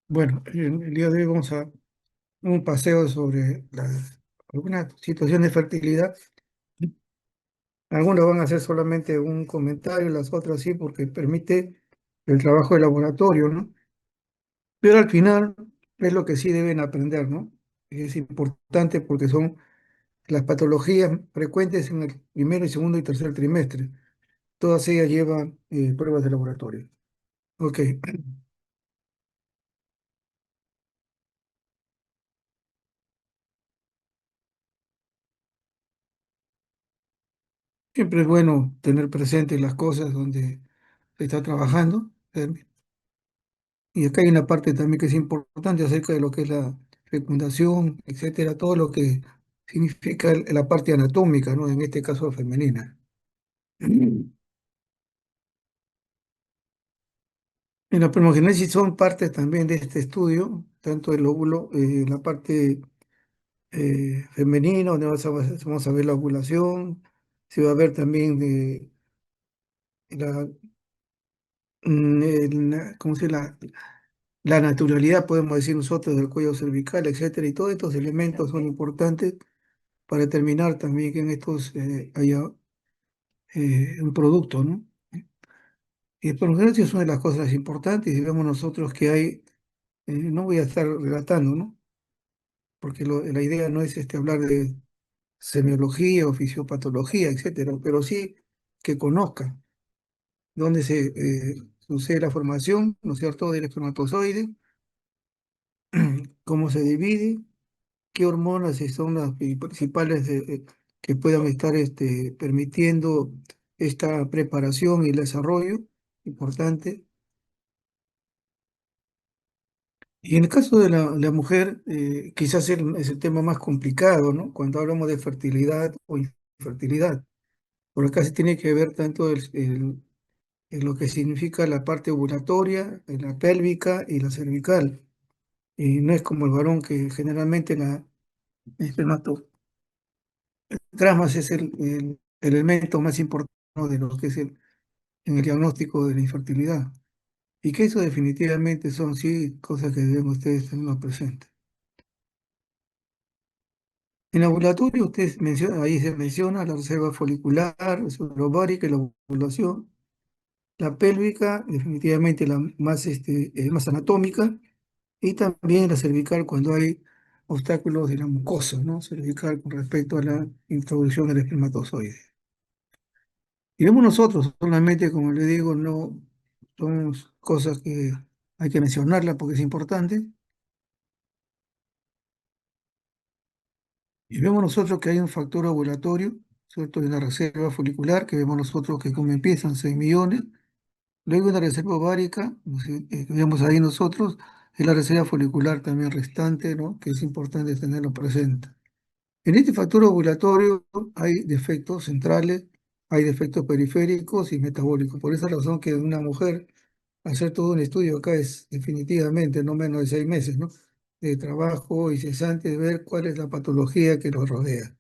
Bueno, el día de hoy vamos a un paseo sobre algunas situaciones de fertilidad. Algunas van a ser solamente un comentario, las otras sí, porque permite el trabajo de laboratorio, ¿no? Pero al final es lo que sí deben aprender, ¿no? Es importante porque son las patologías frecuentes en el primero y segundo y tercer trimestre. Todas ellas llevan pruebas de laboratorio. Ok, siempre es bueno tener presentes las cosas donde se está trabajando. Y acá hay una parte también que es importante acerca de lo que es la fecundación, etcétera, todo lo que significa la parte anatómica, ¿no? En este caso femenina. En la primogénesis son partes también de este estudio, tanto el óvulo, la parte femenina, donde vamos a ver la ovulación, se va a ver también la, ¿cómo se llama? La naturalidad, podemos decir nosotros, del cuello cervical, etcétera, y todos estos elementos son importantes para determinar también que en estos haya un producto, ¿no? Y el progreso es una de las cosas importantes y vemos nosotros que hay, no voy a estar relatando, ¿no? Porque la idea no es hablar de semiología o fisiopatología, etcétera, pero sí que conozcan dónde sucede la formación, ¿no es cierto?, del espermatozoide, cómo se divide, qué hormonas son las principales que puedan estar permitiendo esta preparación y el desarrollo importante. Y en el caso de la mujer, quizás es el tema más complicado, ¿no? Cuando hablamos de fertilidad o infertilidad, porque acá se tiene que ver tanto en lo que significa la parte ovulatoria, la pélvica y la cervical. Y no es como el varón que generalmente la espermatogramas es el elemento más importante, ¿no? De lo que es en el diagnóstico de la infertilidad. Y que eso definitivamente son, sí, cosas que deben ustedes tener presentes. En el ovulatorio, ustedes mencionan, ahí se menciona la reserva folicular, la reserva ovárica y la ovulación. La pélvica, definitivamente la más, más anatómica, y también la cervical cuando hay obstáculos de la mucosa, ¿no? Cervical con respecto a la introducción del espermatozoide. Y vemos nosotros, solamente, como le digo, no son cosas que hay que mencionarlas porque es importante. Y vemos nosotros que hay un factor ovulatorio, ¿cierto? De una reserva folicular, que vemos nosotros que como empiezan 6 millones. Luego una reserva ovárica, no sé, que vemos ahí nosotros, es la reserva folicular también restante, ¿no? Que es importante tenerlo presente. En este factor ovulatorio hay defectos centrales, hay defectos periféricos y metabólicos. Por esa razón que una mujer, hacer todo un estudio acá es definitivamente no menos de 6 meses, ¿no? De trabajo incesante de ver cuál es la patología que los rodea.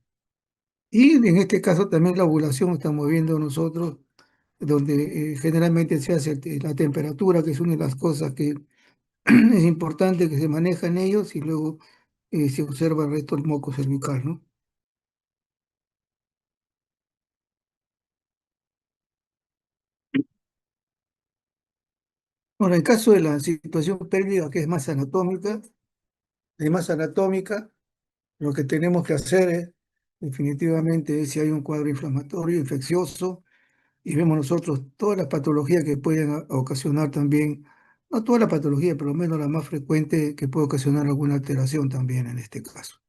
Y en este caso también la ovulación estamos viendo nosotros, donde generalmente se hace la temperatura, que es una de las cosas que es importante que se maneja en ellos, y luego se observa el resto del moco cervical, ¿no? Ahora, en el caso de la situación pélvica, que es más anatómica, lo que tenemos que hacer es, definitivamente, es si hay un cuadro inflamatorio, infeccioso, y vemos nosotros todas las patologías que pueden ocasionar también, no toda la patología, pero al menos la más frecuente que puede ocasionar alguna alteración también en este caso.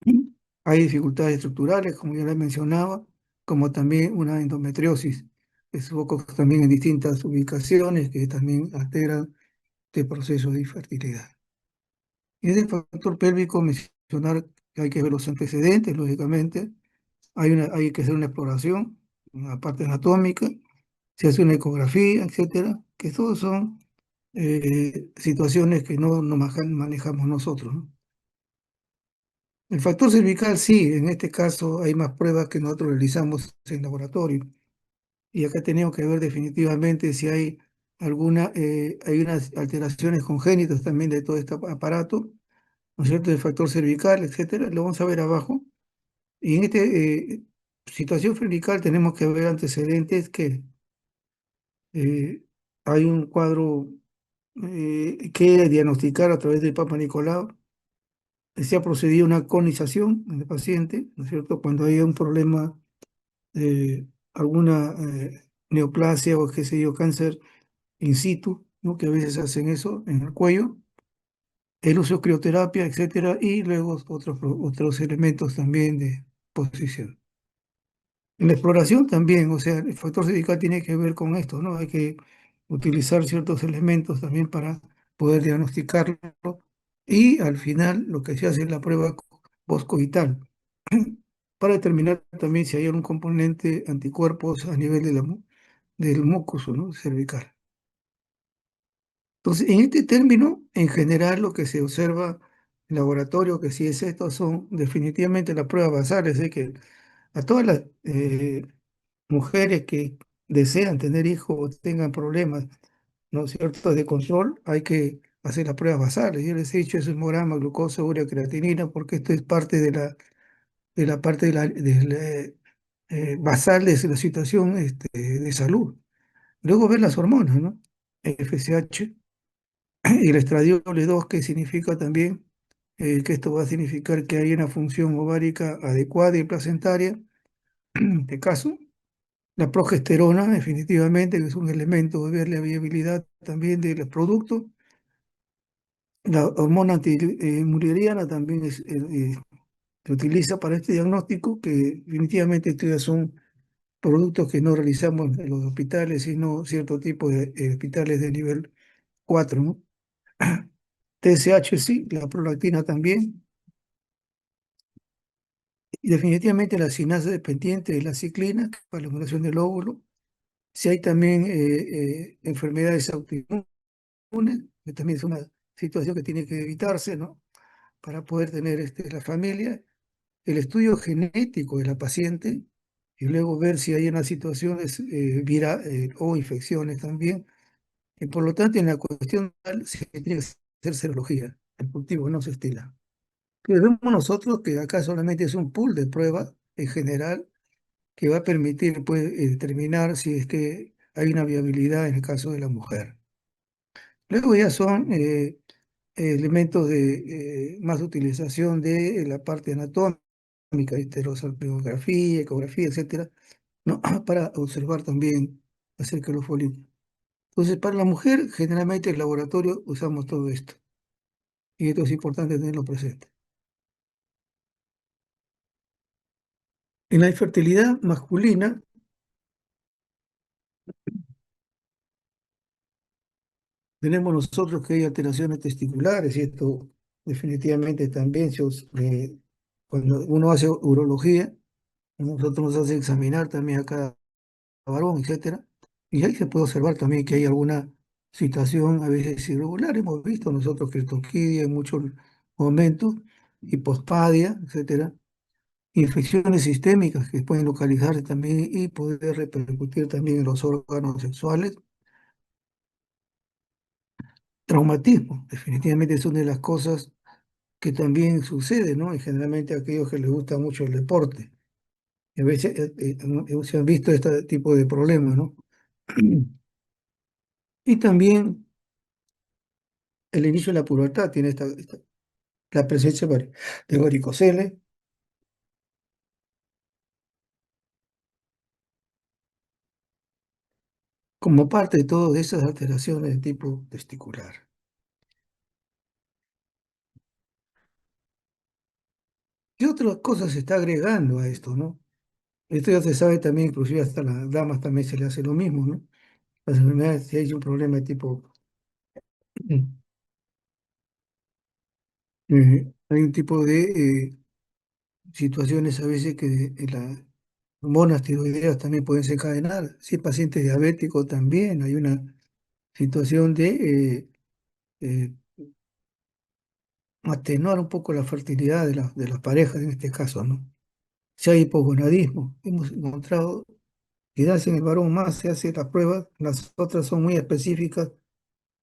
Y hay dificultades estructurales, como ya les mencionaba, como también una endometriosis, que se foca también en distintas ubicaciones que también alteran este proceso de infertilidad. Y del factor pélvico, mencionar que hay que ver los antecedentes, lógicamente, hay que hacer una exploración, una parte anatómica, se hace una ecografía, etcétera, que todos son situaciones que no manejamos nosotros, ¿no? El factor cervical sí, en este caso hay más pruebas que nosotros realizamos en laboratorio. Y acá tenemos que ver definitivamente si hay hay unas alteraciones congénitas también de todo este aparato, ¿no es cierto?, del factor cervical, etcétera, lo vamos a ver abajo. Y en esta situación cervical tenemos que ver antecedentes que eh, hay un cuadro que diagnosticar a través del Papa Nicolau. Se ha procedido a una conización en el paciente, ¿no es cierto?, cuando hay un problema, alguna neoplasia o qué sé yo, cáncer in situ, ¿no?, que a veces hacen eso en el cuello, el uso de crioterapia, etcétera, y luego otros elementos también de posición. En la exploración también, o sea, el factor sindical tiene que ver con esto, ¿no? Hay que utilizar ciertos elementos también para poder diagnosticarlo y al final lo que se hace es la prueba postcoital para determinar también si hay algún componente anticuerpos a nivel del mucoso, ¿no?, cervical. Entonces, en este término, en general, lo que se observa en laboratorio, que sí es esto, son definitivamente las pruebas basales, es que a todas las mujeres que desean tener hijos o tengan problemas, ¿no es cierto?, de control, hay que hacer las pruebas basales. Yo les he dicho, es hemograma, glucosa, urea, creatinina, porque esto es parte de la parte basal de la situación de salud. Luego ver las hormonas, ¿no? FSH y el estradiol 2, que significa también que esto va a significar que hay una función ovárica adecuada y placentaria, en este caso. La progesterona, definitivamente, que es un elemento de ver la viabilidad también de los productos. La hormona antimureriana también se utiliza para este diagnóstico, que definitivamente estos ya son productos que no realizamos en los hospitales, sino cierto tipo de hospitales de nivel 4, ¿no? TSH sí, la prolactina también, y definitivamente la sinasa dependiente de la ciclina, que es para la modulación del óvulo. Si hay también enfermedades autoinmunes, que también es una situación que tiene que evitarse, ¿no?, para poder tener la familia, el estudio genético de la paciente y luego ver si hay unas situaciones o infecciones también. Y por lo tanto, en la cuestión se tiene que hacer serología. El cultivo no se estila. Que vemos nosotros que acá solamente es un pool de pruebas en general que va a permitir, pues, determinar si es que hay una viabilidad en el caso de la mujer. Luego ya son elementos de más utilización de la parte anatómica, histerosalpingografía, ecografía, etcétera, ¿no?, para observar también acerca de los folículos. Entonces, para la mujer, generalmente en el laboratorio usamos todo esto, y esto es importante tenerlo presente. En la infertilidad masculina, tenemos nosotros que hay alteraciones testiculares, y esto definitivamente también, cuando uno hace urología, nosotros nos hace examinar también a cada varón, etcétera. Y ahí se puede observar también que hay alguna situación a veces irregular. Hemos visto nosotros que criptorquidia en muchos momentos, hipospadia, etcétera. Infecciones sistémicas que pueden localizarse también y poder repercutir también en los órganos sexuales. Traumatismo, definitivamente es una de las cosas que también sucede, ¿no? Y generalmente a aquellos que les gusta mucho el deporte. Y a veces se han visto este tipo de problemas, ¿no? Y también el inicio de la pubertad tiene la presencia de varicocele como parte de todas esas alteraciones de tipo testicular. ¿Qué otras cosas se está agregando a esto, no? Esto ya se sabe también, inclusive hasta las damas también se le hace lo mismo, ¿no? Las enfermedades, si hay un problema de tipo, hay un tipo de situaciones a veces que las hormonas tiroideas también pueden desencadenar. Si es paciente diabético también hay una situación de eh, atenuar un poco la fertilidad de las parejas en este caso, ¿no? Si hay hipogonadismo, hemos encontrado quizás en el varón más se hace la prueba, las otras son muy específicas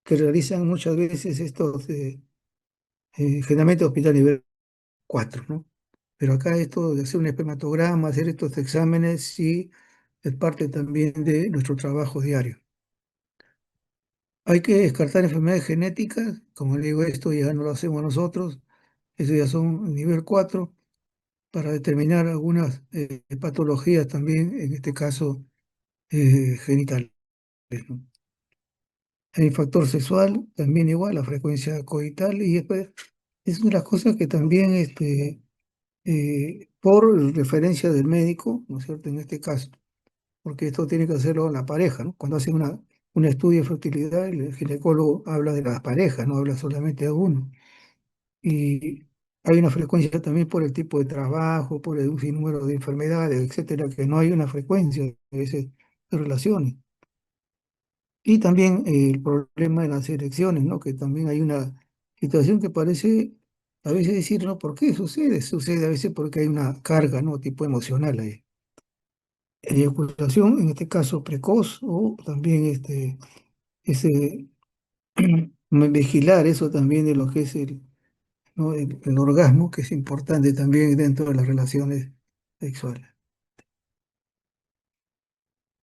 que realizan muchas veces estos, generalmente hospital nivel 4, ¿no? Pero acá esto de hacer un espermatograma, hacer estos exámenes, sí es parte también de nuestro trabajo diario. Hay que descartar enfermedades genéticas, como le digo, esto ya no lo hacemos nosotros, eso ya son nivel 4 para determinar algunas patologías también, en este caso genitales, ¿no? Hay factor sexual, también igual, la frecuencia coital, y después es una de las cosas que también, por referencia del médico, ¿no es cierto? En este caso, porque esto tiene que hacerlo la pareja, ¿no? Cuando hace un estudio de fertilidad, el ginecólogo habla de las parejas, no habla solamente de uno. Y hay una frecuencia también por el tipo de trabajo, por el sinnúmero de enfermedades, etcétera, que no hay una frecuencia a veces de relaciones. Y también el problema de las elecciones, ¿no? Que también hay una situación que parece a veces decir, ¿no? ¿Por qué sucede? Sucede a veces porque hay una carga, ¿no? Tipo emocional ahí. Eyaculación, en este caso precoz, o también ese vigilar eso también de lo que es ¿no? El orgasmo, que es importante también dentro de las relaciones sexuales.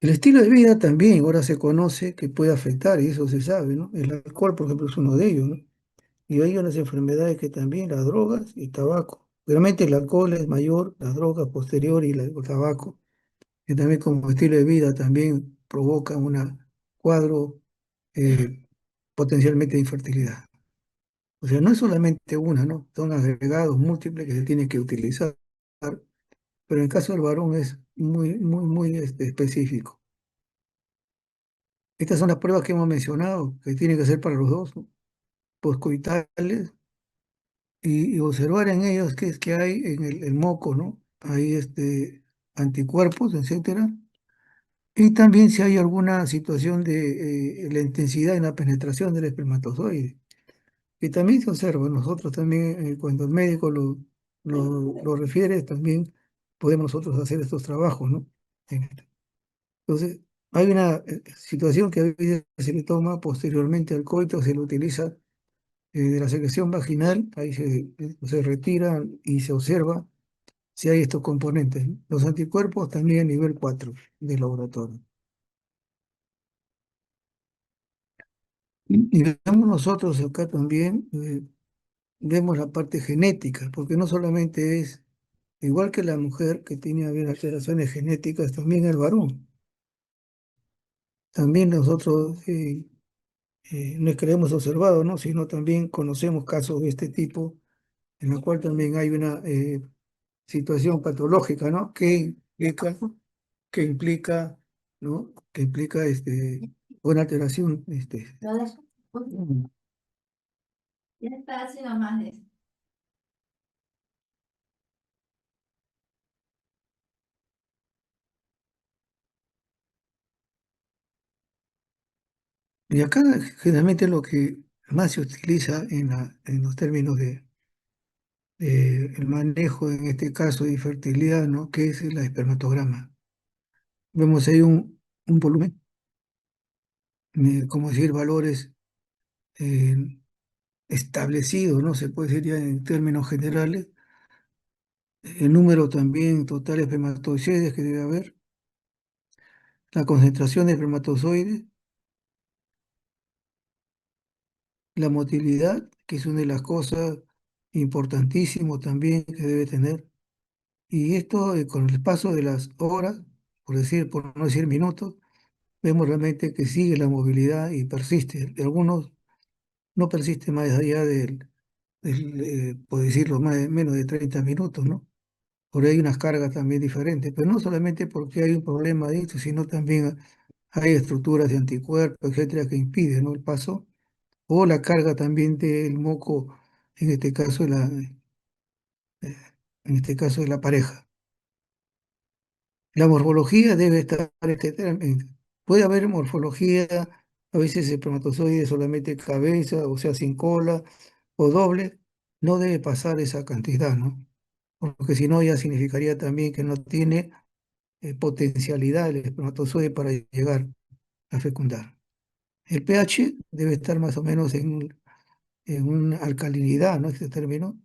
El estilo de vida también ahora se conoce que puede afectar, y eso se sabe, ¿no? El alcohol, por ejemplo, es uno de ellos, ¿no? Y hay unas enfermedades que también, las drogas y el tabaco. Realmente el alcohol es mayor, las drogas posterior y el tabaco, que también como estilo de vida también provoca un cuadro eh, potencialmente de infertilidad. O sea, no es solamente una, ¿no? Son agregados múltiples que se tienen que utilizar, pero en el caso del varón es muy, muy, muy específico. Estas son las pruebas que hemos mencionado, que tienen que hacer para los dos, ¿no? Poscoitales, y observar en ellos qué es que hay en el moco, ¿no? Hay anticuerpos, etcétera. Y también si hay alguna situación de la intensidad en la penetración del espermatozoide. Y también se observa, nosotros también, cuando el médico lo refiere, también podemos nosotros hacer estos trabajos, ¿no? Entonces, hay una situación que a veces se le toma posteriormente al coito, se lo utiliza de la secreción vaginal, ahí se retira y se observa si hay estos componentes, ¿no? Los anticuerpos también a nivel 4 de laboratorio. Y vemos nosotros acá también, vemos la parte genética, porque no solamente es, igual que la mujer que tiene a ver alteraciones genéticas, también el varón. También nosotros no es que lo hemos observado, ¿no? Sino también conocemos casos de este tipo, en el cual también hay una situación patológica, ¿no? Que implica, ¿no? Que implica una alteración. Ya está haciendo más de eso. Y acá generalmente lo que más se utiliza en los términos de el manejo, en este caso de infertilidad, ¿no? Que es el espermatograma. Vemos ahí un volumen, como decir, valores eh, establecidos, ¿no? Se puede decir ya en términos generales. El número también total de espermatozoides que debe haber, la concentración de espermatozoides, la motilidad, que es una de las cosas importantísimas también que debe tener. Y esto, con el paso de las horas, por no decir minutos, vemos realmente que sigue la movilidad y persiste. De algunos no persiste más allá por decirlo, menos de 30 minutos, ¿no? Por ahí hay unas cargas también diferentes, pero no solamente porque hay un problema de esto, sino también hay estructuras de anticuerpos, etcétera, que impiden, ¿no? El paso, o la carga también del moco, en este caso en este caso de la pareja. La morfología debe estar, puede haber morfología, a veces espermatozoide solamente cabeza, o sea, sin cola, o doble, no debe pasar esa cantidad, ¿no? Porque si no ya significaría también que no tiene potencialidad del espermatozoide para llegar a fecundar. El pH debe estar más o menos en una alcalinidad, ¿no? Este término.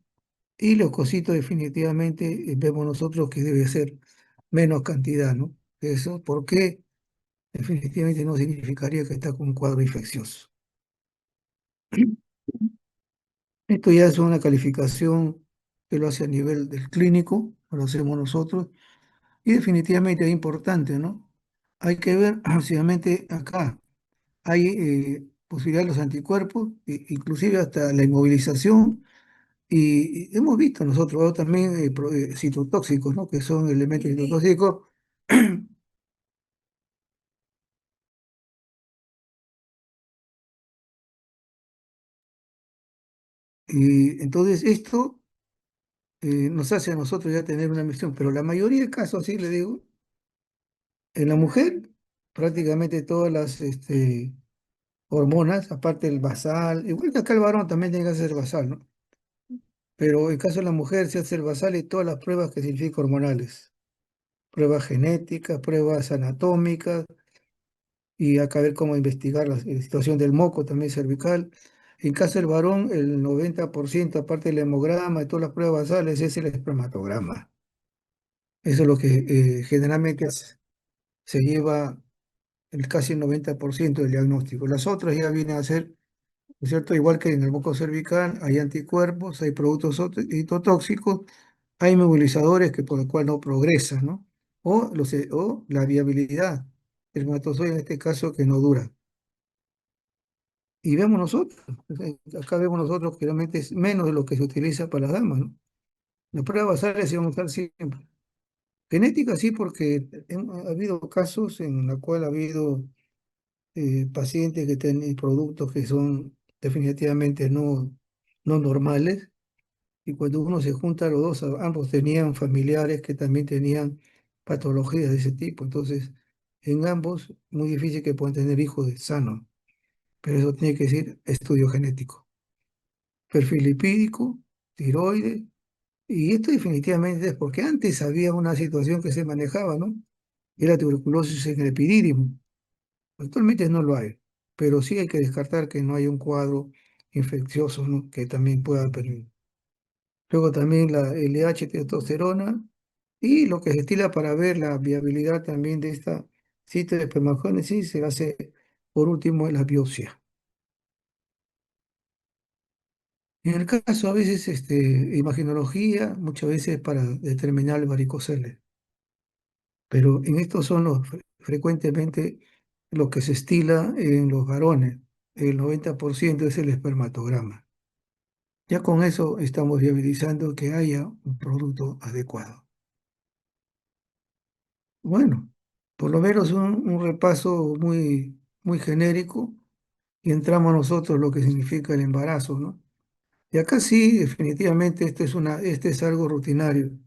Y leucocitos definitivamente vemos nosotros que debe ser menos cantidad, ¿no? Eso, ¿por qué? Definitivamente no significaría que está con un cuadro infeccioso. Esto ya es una calificación que lo hace a nivel del clínico, lo hacemos nosotros, y definitivamente es importante, ¿no? Hay que ver, básicamente acá, hay posibilidad de los anticuerpos, inclusive hasta la inmovilización, y hemos visto nosotros también citotóxicos, ¿no? Que son elementos citotóxicos. Y entonces esto nos hace a nosotros ya tener una misión, pero la mayoría de casos, sí le digo, en la mujer, prácticamente todas las hormonas, aparte del basal, igual que acá el varón también tiene que hacer basal, ¿no? Pero en caso de la mujer se hace el basal y todas las pruebas que significan hormonales, pruebas genéticas, pruebas anatómicas, y acá ver cómo investigar la situación del moco también cervical. En caso del varón, el 90%, aparte del hemograma y todas las pruebas basales, es el espermatograma. Eso es lo que generalmente se lleva casi el 90% del diagnóstico. Las otras ya vienen a ser, ¿no es cierto? Igual que en el moco cervical, hay anticuerpos, hay productos citotóxicos, hay movilizadores que por el cual no progresa, ¿no? O la viabilidad del espermatozoide en este caso que no dura. Y vemos nosotros, acá vemos nosotros que realmente es menos de lo que se utiliza para las damas, ¿no? Las pruebas basales se van a usar siempre. Genética sí, porque ha habido casos en los cuales ha habido pacientes que tienen productos que son definitivamente no normales, y cuando uno se junta los dos, ambos tenían familiares que también tenían patologías de ese tipo, entonces en ambos muy difícil que puedan tener hijos sanos, pero eso tiene que ser estudio genético, perfil lipídico, tiroides, y esto definitivamente es porque antes había una situación que se manejaba, ¿no? Era tuberculosis en el epidídimo. Actualmente no lo hay, pero sí hay que descartar que no hay un cuadro infeccioso, ¿no? Que también pueda permitir. Luego también la LH, testosterona, y lo que se estila para ver la viabilidad también de esta cita de espermagénesis se hace por último en la biopsia. En el caso a veces imagenología, muchas veces para determinar el varicocele, pero en estos son los frecuentemente lo que se estila en los varones. El 90% es el espermatograma. Ya con eso estamos viabilizando que haya un producto adecuado. Bueno, por lo menos un repaso muy genérico y entramos nosotros lo que significa el embarazo, ¿no? Y acá sí, definitivamente este es algo rutinario.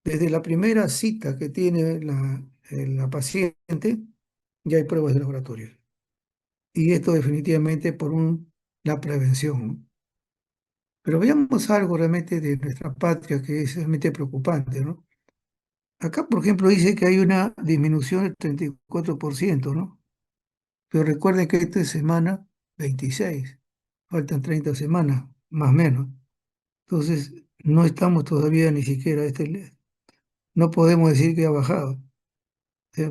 Desde la primera cita que tiene la paciente, ya hay pruebas de laboratorio. Y esto definitivamente la prevención, ¿no? Pero veamos algo realmente de nuestra patria que es realmente preocupante, ¿no? Acá, por ejemplo, dice que hay una disminución del 34%, ¿no? Pero recuerden que esta es semana 26, faltan 30 semanas, más o menos. Entonces, no estamos todavía ni siquiera, no podemos decir que ha bajado.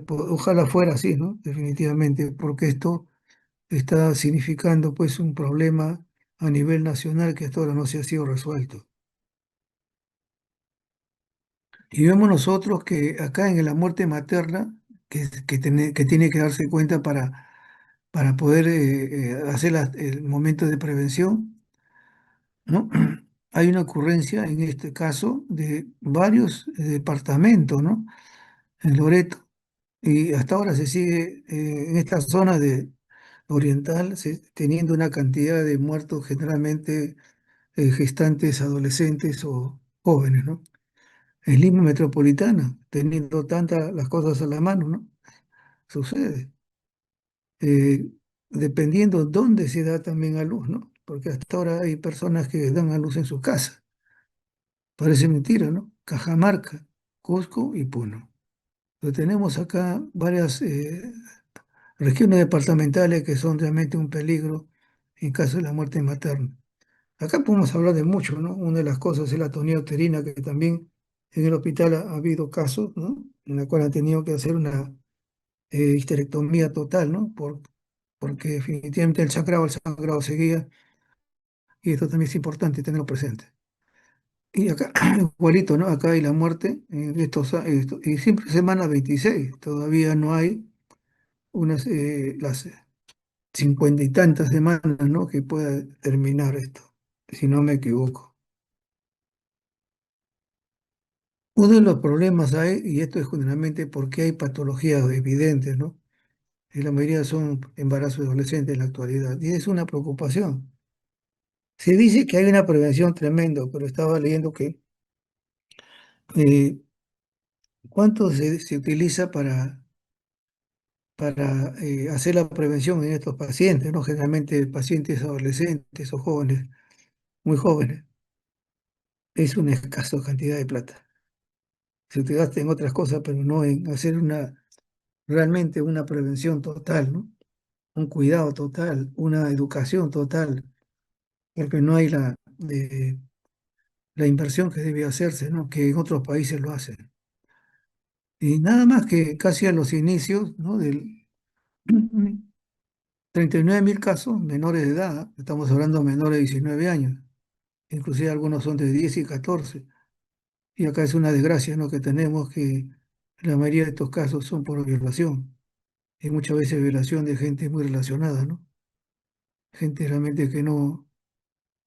Ojalá fuera así, ¿no? Definitivamente, porque esto está significando pues un problema a nivel nacional que hasta ahora no se ha sido resuelto. Y vemos nosotros que acá en la muerte materna, que tiene que darse cuenta para poder hacer el momento de prevención, ¿no? Hay una ocurrencia en este caso de varios departamentos, ¿no? En Loreto. Y hasta ahora se sigue en esta zona de oriental teniendo una cantidad de muertos generalmente gestantes, adolescentes o jóvenes, ¿no? En Lima metropolitana, teniendo tantas las cosas a la mano, ¿no? Sucede. Eh, Dependiendo dónde se da también a luz, ¿no? Porque hasta ahora hay personas que dan a luz en su casa. Parece mentira, ¿no? Cajamarca, Cusco y Puno. Pero tenemos acá varias regiones departamentales que son realmente un peligro en caso de la muerte materna. Acá podemos hablar de mucho, ¿no? Una de las cosas es la tonía uterina, que también en el hospital ha habido casos, ¿no? En la cual han tenido que hacer una histerectomía total, ¿no? Porque definitivamente el sangrado seguía, y esto también es importante tenerlo presente. Y acá, igualito, ¿no? Acá hay la muerte, y siempre semana 26 todavía no hay las 50 y tantas semanas, ¿no? Que pueda terminar esto, si no me equivoco. Uno de los problemas hay, y esto es generalmente porque hay patologías evidentes, ¿no? Y la mayoría son embarazos adolescentes en la actualidad, y es una preocupación. Se dice que hay una prevención tremenda, pero estaba leyendo que eh, ¿cuánto se utiliza para hacer la prevención en estos pacientes, ¿no? Generalmente pacientes adolescentes o jóvenes, muy jóvenes. Es una escasa cantidad de plata. Se utiliza en otras cosas, pero no en hacer realmente una prevención total, ¿no? Un cuidado total, una educación total, porque no hay la inversión que debe hacerse, ¿no? Que en otros países lo hacen. Y nada más que casi a los inicios, ¿no? Del 39.000 casos menores de edad, estamos hablando de menores de 19 años, inclusive algunos son de 10 y 14. Y acá es una desgracia, ¿no? Que tenemos que la mayoría de estos casos son por violación, y muchas veces violación de gente muy relacionada, ¿no? Gente realmente que no,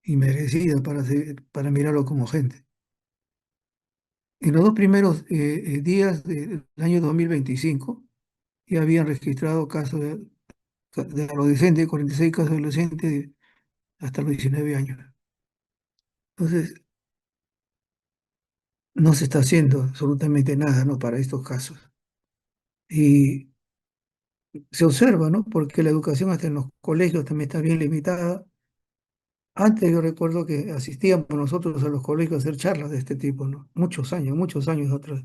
inmerecida para mirarlo como gente. En los dos primeros días del año 2025 ya habían registrado casos de adolescentes, 46 casos de adolescentes hasta los 19 años. Entonces, no se está haciendo absolutamente nada, ¿no? Para estos casos. Y se observa, ¿no? Porque la educación hasta en los colegios también está bien limitada. Antes yo recuerdo que asistíamos nosotros a los colegios a hacer charlas de este tipo, ¿no? Muchos años atrás.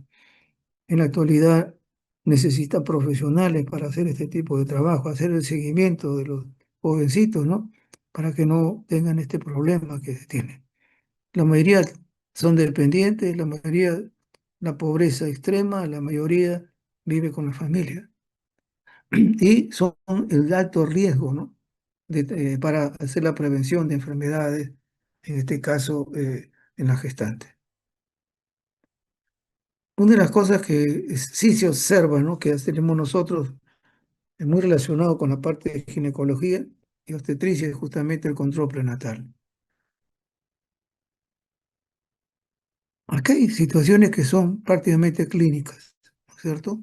En la actualidad necesita profesionales para hacer este tipo de trabajo, hacer el seguimiento de los jovencitos, ¿no? Para que no tengan este problema que tienen. La mayoría son dependientes, la mayoría, la pobreza extrema, la mayoría vive con la familia. Y son el alto riesgo, ¿no? Para hacer la prevención de enfermedades, en este caso en la gestante. Una de las cosas que sí se observa, ¿no? Que tenemos nosotros, es muy relacionado con la parte de ginecología y obstetricia, es justamente el control prenatal. Acá hay situaciones que son prácticamente clínicas, ¿no es cierto?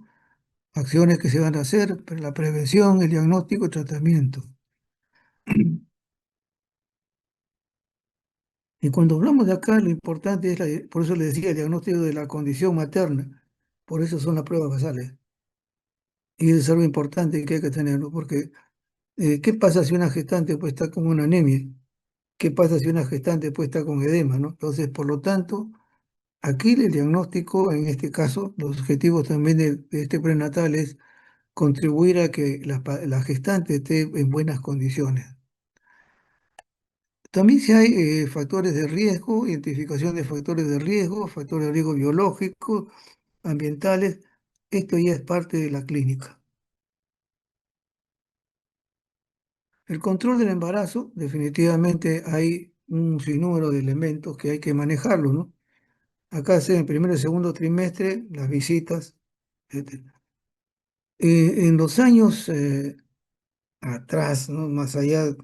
Acciones que se van a hacer, pero la prevención, el diagnóstico y tratamiento. Y cuando hablamos de acá, lo importante es, por eso le decía, el diagnóstico de la condición materna. Por eso son las pruebas basales. Y eso es algo importante que hay que tenerlo, porque ¿qué pasa si una gestante pues, está con una anemia? ¿Qué pasa si una gestante pues, está con edema, ¿no? Entonces, por lo tanto, aquí el diagnóstico, en este caso, los objetivos también de este prenatal es contribuir a que la gestante esté en buenas condiciones. También si hay factores de riesgo, identificación de factores de riesgo biológicos, ambientales, esto ya es parte de la clínica. El control del embarazo, definitivamente hay un sinnúmero de elementos que hay que manejarlo, ¿no? Acá se en el primer y segundo trimestre, las visitas, etc. En los años atrás, ¿no? Más allá,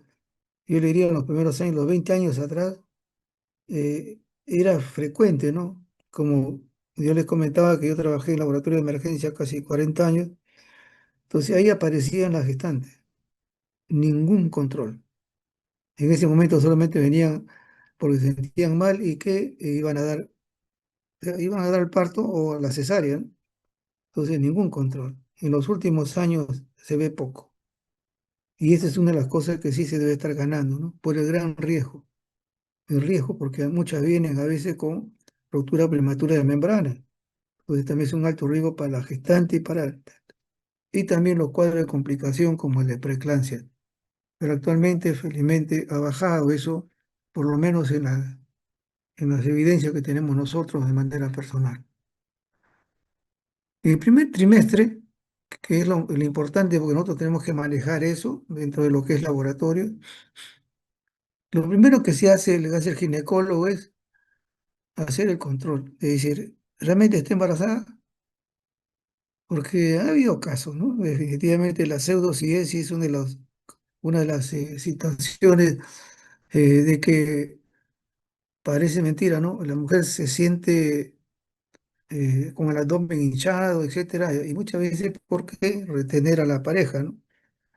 yo le diría en los primeros años, los 20 años atrás, era frecuente, ¿no? Como yo les comentaba que yo trabajé en laboratorio de emergencia casi 40 años, entonces ahí aparecían las gestantes, ningún control. En ese momento solamente venían porque se sentían mal y que iban a dar el parto o la cesárea, ¿no? Entonces ningún control. En los últimos años se ve poco. Y esa es una de las cosas que sí se debe estar ganando, ¿no? Por el gran riesgo. El riesgo porque muchas vienen a veces con ruptura prematura de membrana. Entonces también es un alto riesgo para la gestante y también los cuadros de complicación como el de preeclampsia. Pero actualmente, felizmente, ha bajado eso, por lo menos en las evidencias que tenemos nosotros de manera personal. El primer trimestre, que es lo importante porque nosotros tenemos que manejar eso dentro de lo que es laboratorio, lo primero que se hace, le hace el ginecólogo es hacer el control, es decir, ¿realmente está embarazada? Porque ha habido casos, ¿no? Definitivamente la pseudociencia es una de las situaciones de que parece mentira, ¿no? La mujer se siente con el abdomen hinchado, etcétera, y muchas veces, ¿por qué? Retener a la pareja, ¿no?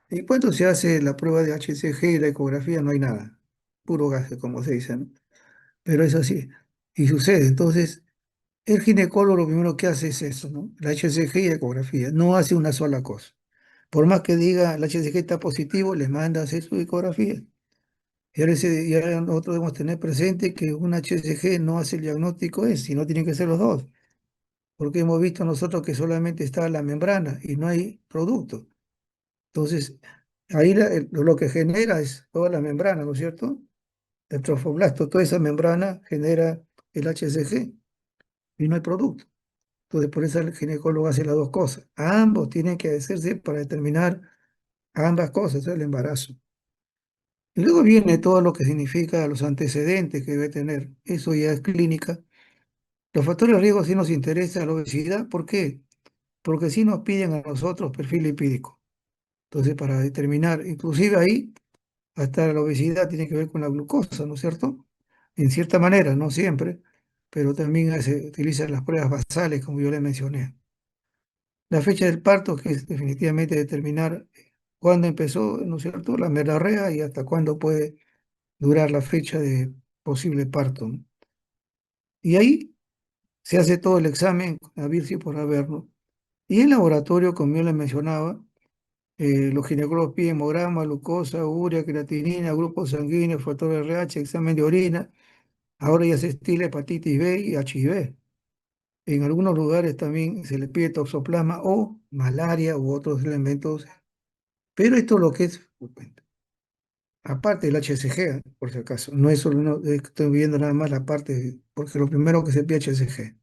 Y cuando se hace la prueba de HCG y la ecografía no hay nada, puro gas, como se dice, ¿no? Pero es así, y sucede. Entonces, el ginecólogo lo primero que hace es eso, ¿no? La HCG y la ecografía, no hace una sola cosa. Por más que diga el HCG está positivo, les manda a hacer su ecografía. Y ahora nosotros debemos tener presente que un HCG no hace el diagnóstico, sino tienen que ser los dos, porque hemos visto nosotros que solamente está la membrana y no hay producto. Entonces, ahí lo que genera es toda la membrana, ¿no es cierto? El trofoblasto, toda esa membrana genera el HCG y no hay producto. Entonces, por eso el ginecólogo hace las dos cosas. Ambos tienen que hacerse para determinar ambas cosas, el embarazo. Y luego viene todo lo que significa los antecedentes que debe tener. Eso ya es clínica. Los factores de riesgo sí nos interesa la obesidad. ¿Por qué? Porque sí nos piden a nosotros perfil lipídico. Entonces, para determinar, inclusive ahí, hasta la obesidad tiene que ver con la glucosa, ¿no es cierto? En cierta manera, no siempre, pero también se utilizan las pruebas basales, como yo le mencioné. La fecha del parto, que es definitivamente determinar cuándo empezó, ¿no es cierto?, la menorrea y hasta cuándo puede durar la fecha de posible parto, ¿no? Y ahí se hace todo el examen, a ver si por haber, ¿no? Y en laboratorio, como yo le mencionaba, los ginecólogos piden hemograma, glucosa, urea, creatinina, grupos sanguíneos, factor RH, examen de orina. Ahora ya se estila hepatitis B y HIV. En algunos lugares también se le pide toxoplasma o malaria u otros elementos. Pero esto es lo que es, aparte del HCG, por si acaso. No es solo, estoy viendo nada más la parte, porque lo primero que se pide es HCG.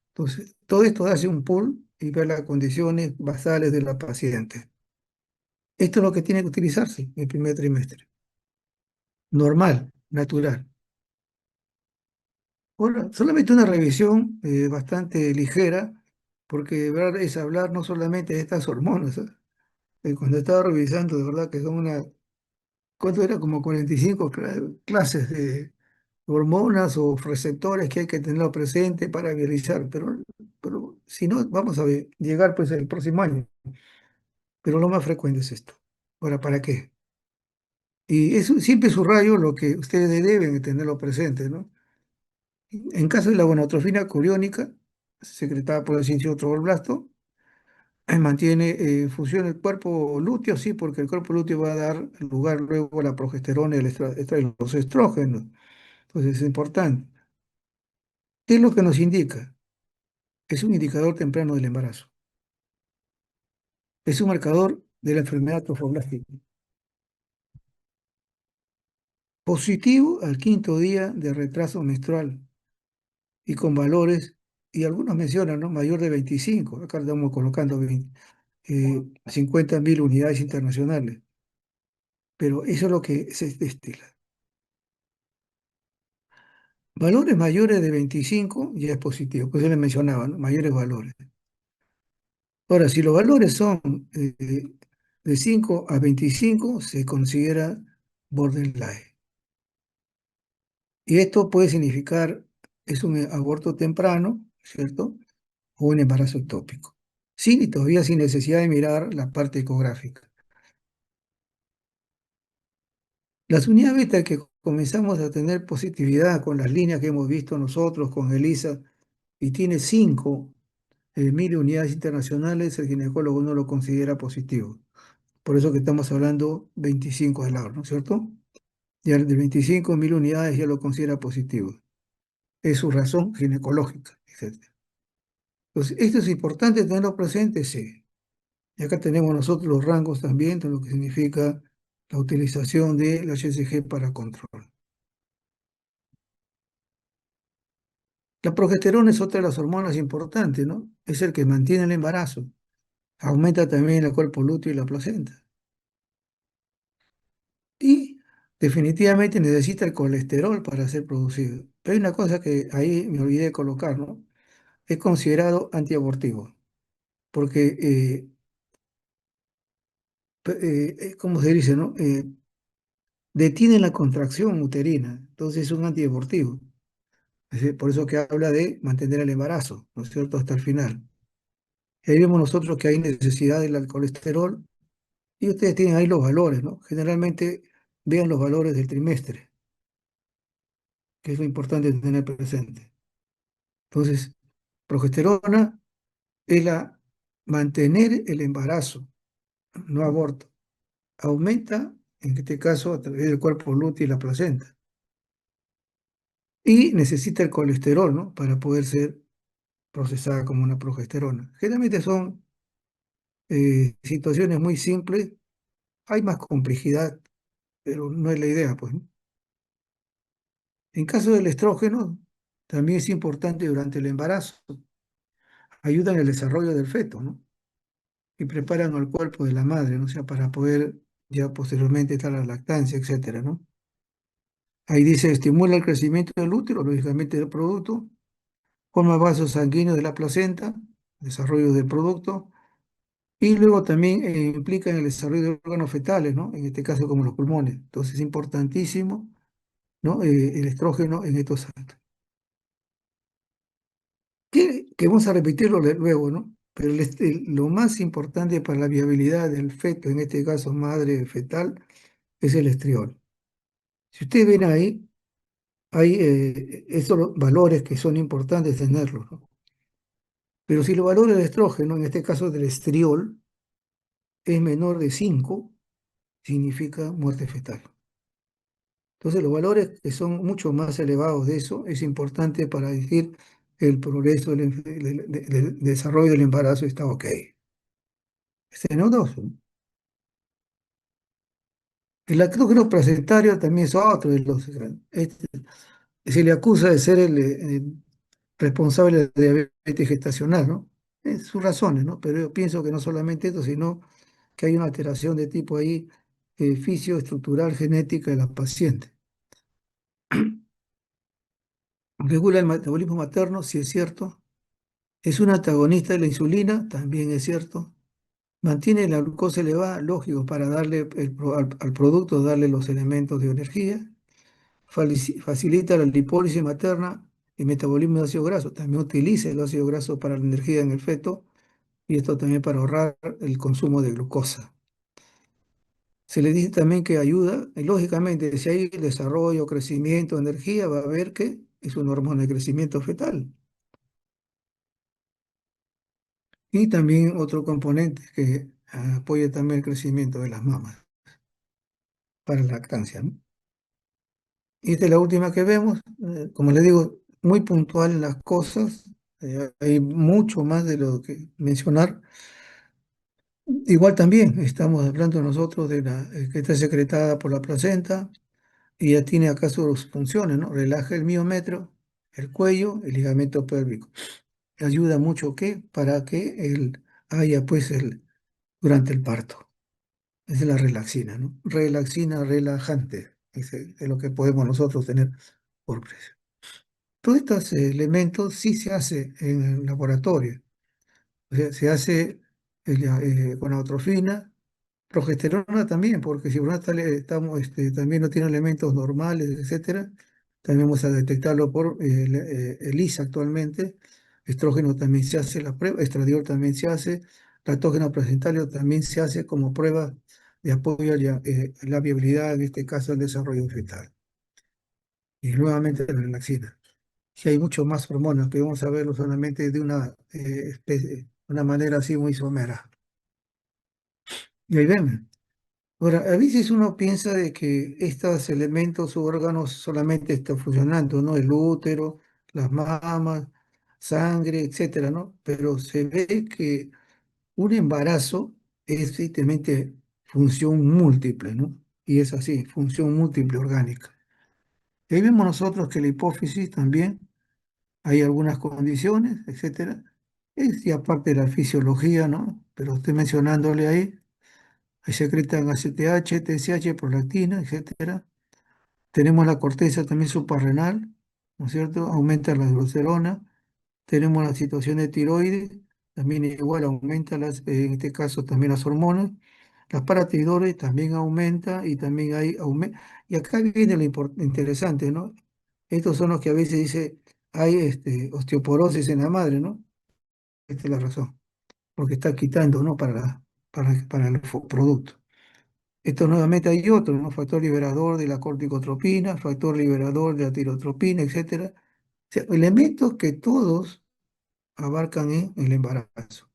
Entonces, todo esto hace un pool y ver las condiciones basales de la paciente. Esto es lo que tiene que utilizarse en el primer trimestre. Normal, natural. Ahora, solamente una revisión bastante ligera, porque de verdad es hablar no solamente de estas hormonas. Cuando estaba revisando, de verdad que son ¿cuánto era? Como 45 clases de hormonas o receptores que hay que tenerlo presente para realizar. Pero si no, vamos a llegar pues el próximo año. Pero lo más frecuente es esto. Ahora, ¿para qué? Y eso siempre subrayo lo que ustedes deben de tenerlo presente, ¿no? En caso de la gonotrofina coriónica, secretada por el cinsiotroblast, mantiene función del cuerpo lúteo, sí, porque el cuerpo lúteo va a dar lugar luego a la progesterona y los estrógenos. Entonces es importante. ¿Qué es lo que nos indica? Es un indicador temprano del embarazo. Es un marcador de la enfermedad trofoblástica. Positivo al quinto día de retraso menstrual y con valores, y algunos mencionan, ¿no? Mayor de 25. Acá estamos colocando 50.000 unidades internacionales. Pero eso es lo que se destila. Valores mayores de 25 ya es positivo, pues yo les mencionaba, ¿no? Mayores valores. Ahora, si los valores son de 5 a 25, se considera borderline. Y esto puede significar, es un aborto temprano, ¿cierto? O un embarazo ectópico. Sí, y todavía sin necesidad de mirar la parte ecográfica. Las unidades beta que comenzamos a tener positividad con las líneas que hemos visto nosotros, con ELISA, y tiene 5.000 unidades internacionales, el ginecólogo no lo considera positivo. Por eso que estamos hablando 25 del lado, ¿no es cierto? Ya de 25.000 unidades ya lo considera positivo. Es su razón ginecológica, etcétera. Entonces, esto es importante tenerlo presente, sí. Y acá tenemos nosotros los rangos también, de lo que significa la utilización del HCG para control. La progesterona es otra de las hormonas importantes, ¿no? Es el que mantiene el embarazo. Aumenta también el cuerpo lúteo y la placenta. Y definitivamente necesita el colesterol para ser producido. Pero hay una cosa que ahí me olvidé de colocar, ¿no? Es considerado antiabortivo, porque, ¿cómo se dice, no? Detiene la contracción uterina, entonces es un antiabortivo. Es decir, por eso que habla de mantener el embarazo, ¿no es cierto?, hasta el final. Y ahí vemos nosotros que hay necesidad del colesterol y ustedes tienen ahí los valores, ¿no? Generalmente vean los valores del trimestre, que es lo importante tener presente. Entonces, progesterona es la mantener el embarazo, no aborto. Aumenta, en este caso, a través del cuerpo lúteo y la placenta. Y necesita el colesterol, ¿no? Para poder ser procesada como una progesterona. Generalmente son situaciones muy simples, hay más complejidad, pero no es la idea, pues, ¿no? En caso del estrógeno, también es importante durante el embarazo, ayuda en el desarrollo del feto, ¿no? Y preparan al cuerpo de la madre, ¿no? O sea, para poder ya posteriormente estar la lactancia, etcétera, ¿no? Ahí dice, estimula el crecimiento del útero, lógicamente del producto, forma vasos sanguíneos de la placenta, desarrollo del producto, y luego también implica en el desarrollo de órganos fetales, ¿no? En este caso como los pulmones. Entonces es importantísimo, ¿no? El estrógeno en estos actos. Que vamos a repetirlo luego, ¿no? Pero lo más importante para la viabilidad del feto, en este caso madre fetal, es el estriol. Si ustedes ven ahí, hay esos valores que son importantes tenerlos, ¿no? Pero si los valores del estrógeno, en este caso del estriol, es menor de 5, significa muerte fetal. Entonces, los valores que son mucho más elevados de eso es importante para decir el progreso del desarrollo del embarazo está ok. No dos. El lactógeno placentario también es otro de los. Se le acusa de ser el responsable de la diabetes gestacional, ¿no? Es sus razones, ¿no? Pero yo pienso que no solamente esto, sino que hay una alteración de tipo ahí fisioestructural genética de la paciente. Regula el metabolismo materno, sí es cierto. Es un antagonista de la insulina, también es cierto. Mantiene la glucosa elevada, lógico, para darle al producto, darle los elementos de energía. Facilita la lipólisis materna y metabolismo de ácido graso. También utiliza el ácido graso para la energía en el feto y esto también para ahorrar el consumo de glucosa. Se le dice también que ayuda, y lógicamente, si hay desarrollo, crecimiento, energía, va a haber que es una hormona de crecimiento fetal. Y también otro componente que apoya también el crecimiento de las mamas para la lactancia, ¿no? Y esta es la última que vemos, como les digo, muy puntual en las cosas, hay mucho más de lo que mencionar. Igual también estamos hablando nosotros de la que está secretada por la placenta y ya tiene acá sus funciones, ¿no? Relaja el miómetro, el cuello, el ligamento pélvico. Ayuda mucho ¿qué? Para que haya pues durante el parto. Esa es la relaxina, ¿no? Relaxina relajante, es lo que podemos nosotros tener por precio. Todos estos elementos sí se hace en el laboratorio. O sea, se hace con atrofina, progesterona también, porque si estamos, también no tiene elementos normales, etcétera, también vamos a detectarlo por ELISA actualmente. Estrógeno también se hace la prueba, estradiol también se hace, lactógeno placentario también se hace como prueba de apoyo a la viabilidad, en este caso, el desarrollo fetal. Y nuevamente la relaxina. Si hay mucho más hormonas, que vamos a verlo solamente de una manera así muy somera. Y ahí ven. Ahora, a veces uno piensa de que estos elementos u órganos solamente están funcionando, ¿no? El útero, las mamas, sangre, etcétera, ¿no? Pero se ve que un embarazo es simplemente función múltiple, ¿no? Y es así, función múltiple orgánica. Y ahí vemos nosotros que la hipófisis también hay algunas condiciones, etcétera. Es ya parte de la fisiología, ¿no? Pero estoy mencionándole ahí, ahí secretan ACTH, TSH, prolactina, etcétera. Tenemos la corteza también suprarrenal, ¿no es cierto? Aumenta la aldosterona. Tenemos la situación de tiroides, también igual aumenta en este caso también las hormonas. Las paratiroides también aumenta y también hay aumento. Y acá viene lo interesante, ¿no? Estos son los que a veces dice, hay osteoporosis en la madre, ¿no? Esta es la razón, porque está quitando, ¿no? Para el producto. Esto nuevamente hay otro, ¿no? Factor liberador de la corticotropina, factor liberador de la tirotropina, etcétera. O sea, elementos que todos abarcan en el embarazo.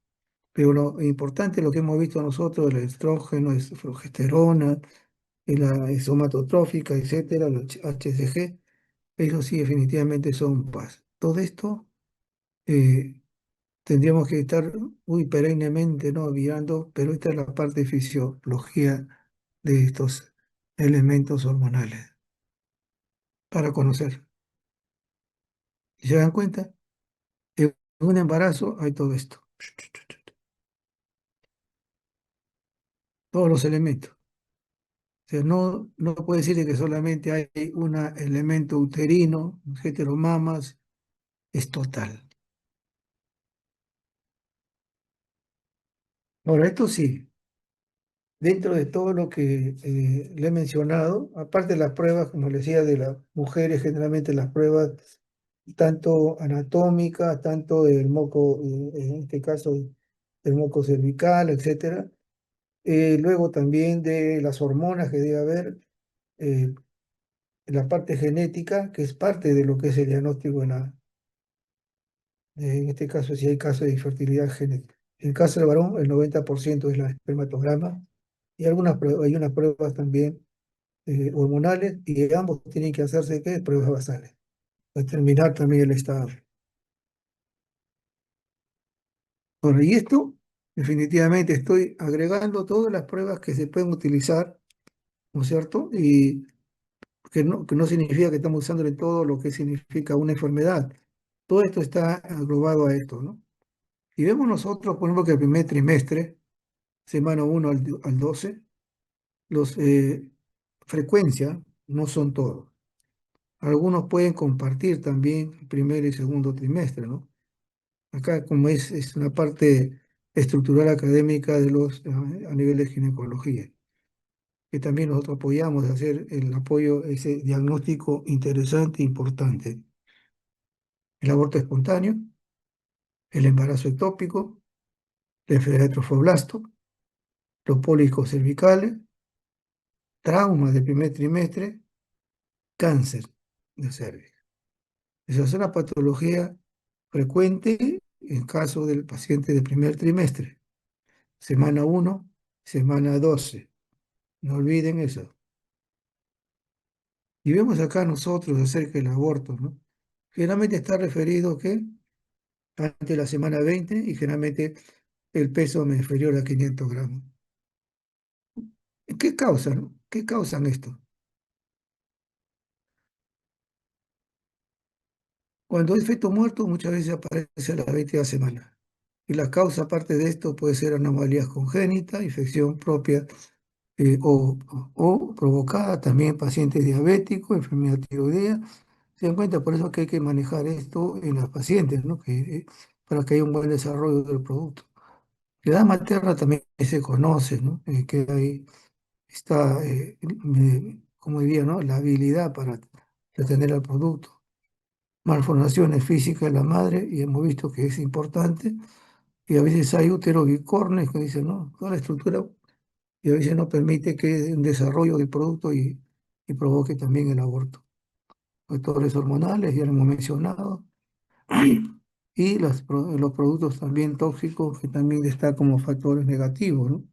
Pero lo importante, lo que hemos visto nosotros, el estrógeno, es progesterona, y la somatotrófica, etcétera, los HCG, ellos sí definitivamente son paz. Todo esto eh, tendríamos que estar muy perennemente, ¿no? Mirando, pero esta es la parte de fisiología de estos elementos hormonales para conocer. ¿Y se dan cuenta? En un embarazo hay todo esto, todos los elementos. O sea, no puede decir que solamente hay un elemento uterino, heteromamas, es total. Ahora, esto sí, dentro de todo lo que le he mencionado, aparte de las pruebas, como le decía, de las mujeres, generalmente las pruebas tanto anatómicas, tanto del moco, en este caso, del moco cervical, etcétera. Luego también de las hormonas que debe haber, eh, la parte genética, que es parte de lo que es el diagnóstico en este caso, si hay casos de infertilidad genética. En el caso del varón, el 90% es la espermatograma y hay unas pruebas también hormonales y ambos tienen que hacerse ¿qué? Pruebas basales, determinar también el estado. Bueno, y esto, definitivamente estoy agregando todas las pruebas que se pueden utilizar, ¿no es cierto? Y que no significa que estamos usando en todo lo que significa una enfermedad. Todo esto está agrobado a esto, ¿no? Y vemos nosotros, por ejemplo, que el primer trimestre, semana 1 al 12, los frecuencia no son todos. Algunos pueden compartir también el primer y segundo trimestre, ¿no? Acá, como es una parte estructural académica a nivel de ginecología, que también nosotros apoyamos de hacer el apoyo, ese diagnóstico interesante e importante. El aborto espontáneo, el embarazo ectópico, la enfermedad de trofoblasto, los pólipos cervicales, trauma del primer trimestre, cáncer de cervix. Esa es una patología frecuente en caso del paciente de primer trimestre, semana 1, semana 12. No olviden eso. Y vemos acá nosotros acerca del aborto, ¿no? Generalmente está referido que antes de la semana 20 y generalmente el peso inferior a 500 gramos. ¿Qué causa, no? ¿Qué causan esto? Cuando hay feto muerto, muchas veces aparece a la 20ª semana. Y la causa, aparte de esto, puede ser anomalías congénitas, infección propia o provocada también en pacientes diabéticos, enfermedad tiroidea. Se dan cuenta, por eso que hay que manejar esto en las pacientes, ¿no? Para que haya un buen desarrollo del producto. La edad materna también se conoce, ¿no? Que hay, está, como diría, ¿no? La habilidad para retener el producto. Malformaciones físicas de la madre, y hemos visto que es importante, y a veces hay útero bicornes que dicen, no, toda la estructura, y a veces no permite que un desarrollo del producto y provoque también el aborto. Factores hormonales, ya lo hemos mencionado, y los productos también tóxicos que también están como factores negativos, ¿no?